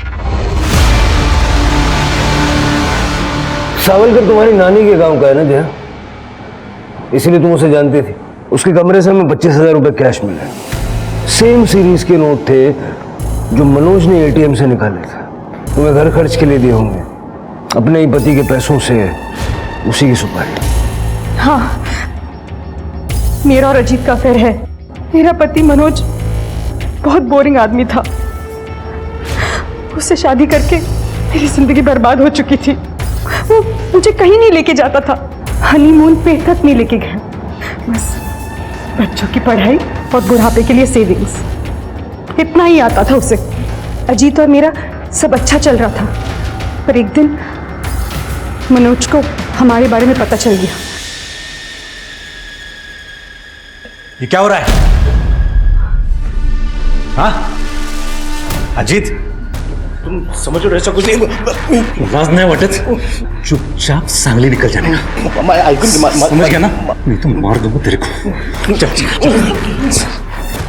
N: सावलकर तुम्हारी नानी के गांव का है ना जया, इसीलिए तुम उसे जानती थी। उसके कमरे से हमें 25,000 रुपए कैश मिले। सेम सीरीज के नोट थे जो मनोज ने एटीएम से निकाले थे। तुम्हें घर खर्च के लिए दिए होंगे, अपने ही पति के पैसों से उसी की सुपारी।
V: हाँ, मेरा और अजीत का अफेयर है। मेरा पति मनोज बहुत बोरिंग आदमी था। उससे शादी करके मेरी जिंदगी बर्बाद हो चुकी थी। वो मुझे कहीं नहीं लेके जाता था, हनीमून पे तक नहीं लेके गया। बस बच्चों की पढ़ाई और बुढ़ापे के लिए सेविंग्स, इतना ही आता था उसे। अजीत और मेरा सब अच्छा चल रहा था, पर एक दिन मनोज को हमारे बारे में पता चल गया।
C: ये क्या हो रहा है? हाँ अजीत,
T: तुम समझ रहे, ऐसा कुछ नहीं।
C: आवाज नहीं वाटत, चुपचाप सांगली निकल जाने का। समझ गया ना? नहीं तो मार दूंगा तेरे को। चल।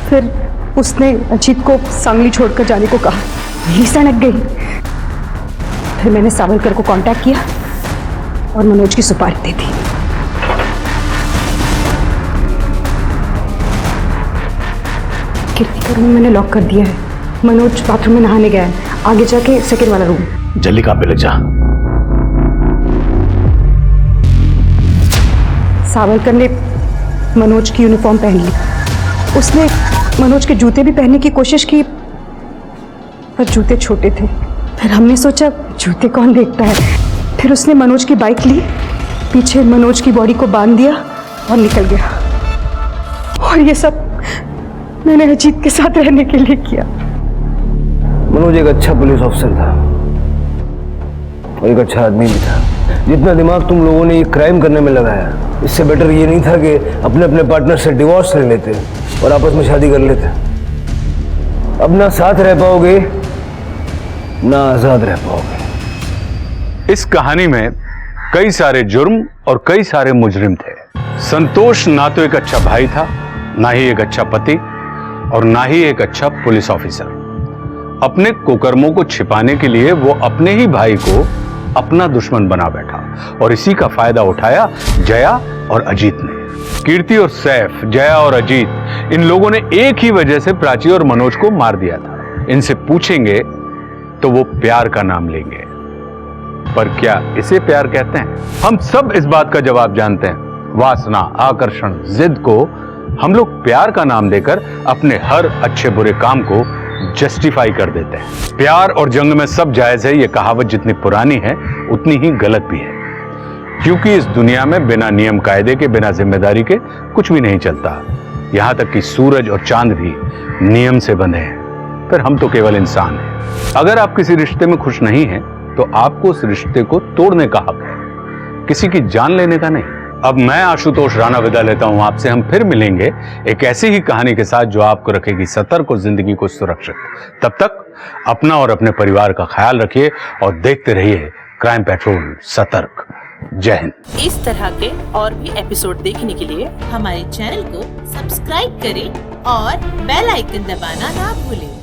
V: फिर उसने अजीत को सांगली छोड़कर जाने को कहा। मेरी सनक गई। फिर मैंने सावलकर को कांटेक्ट किया और मनोज की सुपारी दे दी। कीर्ति का रूम मैंने लॉक कर दिया है। मनोज बाथरूम में नहाने गया है, आगे जाके सेकंड वाला रूम।
T: जल्दी काम पे लग जा।
V: सावलकर ने मनोज की यूनिफॉर्म पहन ली। उसने मनोज के जूते भी पहनने की कोशिश की, पर जूते छोटे थे। फिर हमने सोचा जूते कौन देखता है। फिर उसने मनोज की बाइक ली, पीछे मनोज की बॉडी को बांध दिया और निकल गया। और ये सब मैंने अजीत के साथ रहने के लिए किया।
N: मनोज एक अच्छा पुलिस ऑफिसर था और एक अच्छा आदमी भी था। जितना दिमाग तुम लोगों ने ये क्राइम करने में लगाया, इससे बेटर ये नहीं था कि अपने अपने पार्टनर से डिवोर्स ले लेते और आपस में शादी कर लेते। अब ना साथ रह पाओगे ना आजाद रह पाओगे।
G: इस कहानी में कई सारे जुर्म और कई सारे मुजरिम थे। संतोष ना तो एक अच्छा भाई था, ना ही एक अच्छा पति, और ना ही एक अच्छा पुलिस ऑफिसर। अपने कुकर्मों को छिपाने के लिए वो अपने ही भाई को अपना दुश्मन बना बैठा, और इसी का फायदा उठाया जया और अजीत ने। कीर्ति और सैफ, जया और अजीत, इन लोगों ने एक ही वजह से प्राची और मनोज को मार दिया था। इनसे पूछेंगे तो वो प्यार का नाम लेंगे, पर क्या इसे प्यार कहते हैं? हम सब इस बात का जवाब जानते हैं। वासना, आकर्षण, जिद को हम लोग प्यार का नाम देकर अपने हर अच्छे बुरे काम को जस्टिफाई कर देते हैं। प्यार और जंग में सब जायज है, ये कहावत जितनी पुरानी है उतनी ही गलत भी है। क्योंकि इस दुनिया में बिना नियम कायदे के, बिना जिम्मेदारी के कुछ भी नहीं चलता। यहां तक कि सूरज और चांद भी नियम से बंधे हैं। फिर हम तो केवल इंसान हैं। अगर आप किसी रिश्ते में खुश नहीं हैं, तो आपको उस रिश्ते को तोड़ने का हक है, किसी की जान लेने का नहीं। अब मैं आशुतोष राणा विदा लेता हूं आपसे। हम फिर मिलेंगे एक ऐसी ही कहानी के साथ जो आपको रखेगी सतर्क और जिंदगी को सुरक्षित। तब तक अपना और अपने परिवार का ख्याल रखिए और देखते रहिए क्राइम पेट्रोल सतर्क। जय हिंद।
O: इस तरह के और भी एपिसोड देखने के लिए हमारे चैनल को सब्सक्राइब करें और बेल आइकन दबाना ना भूलें।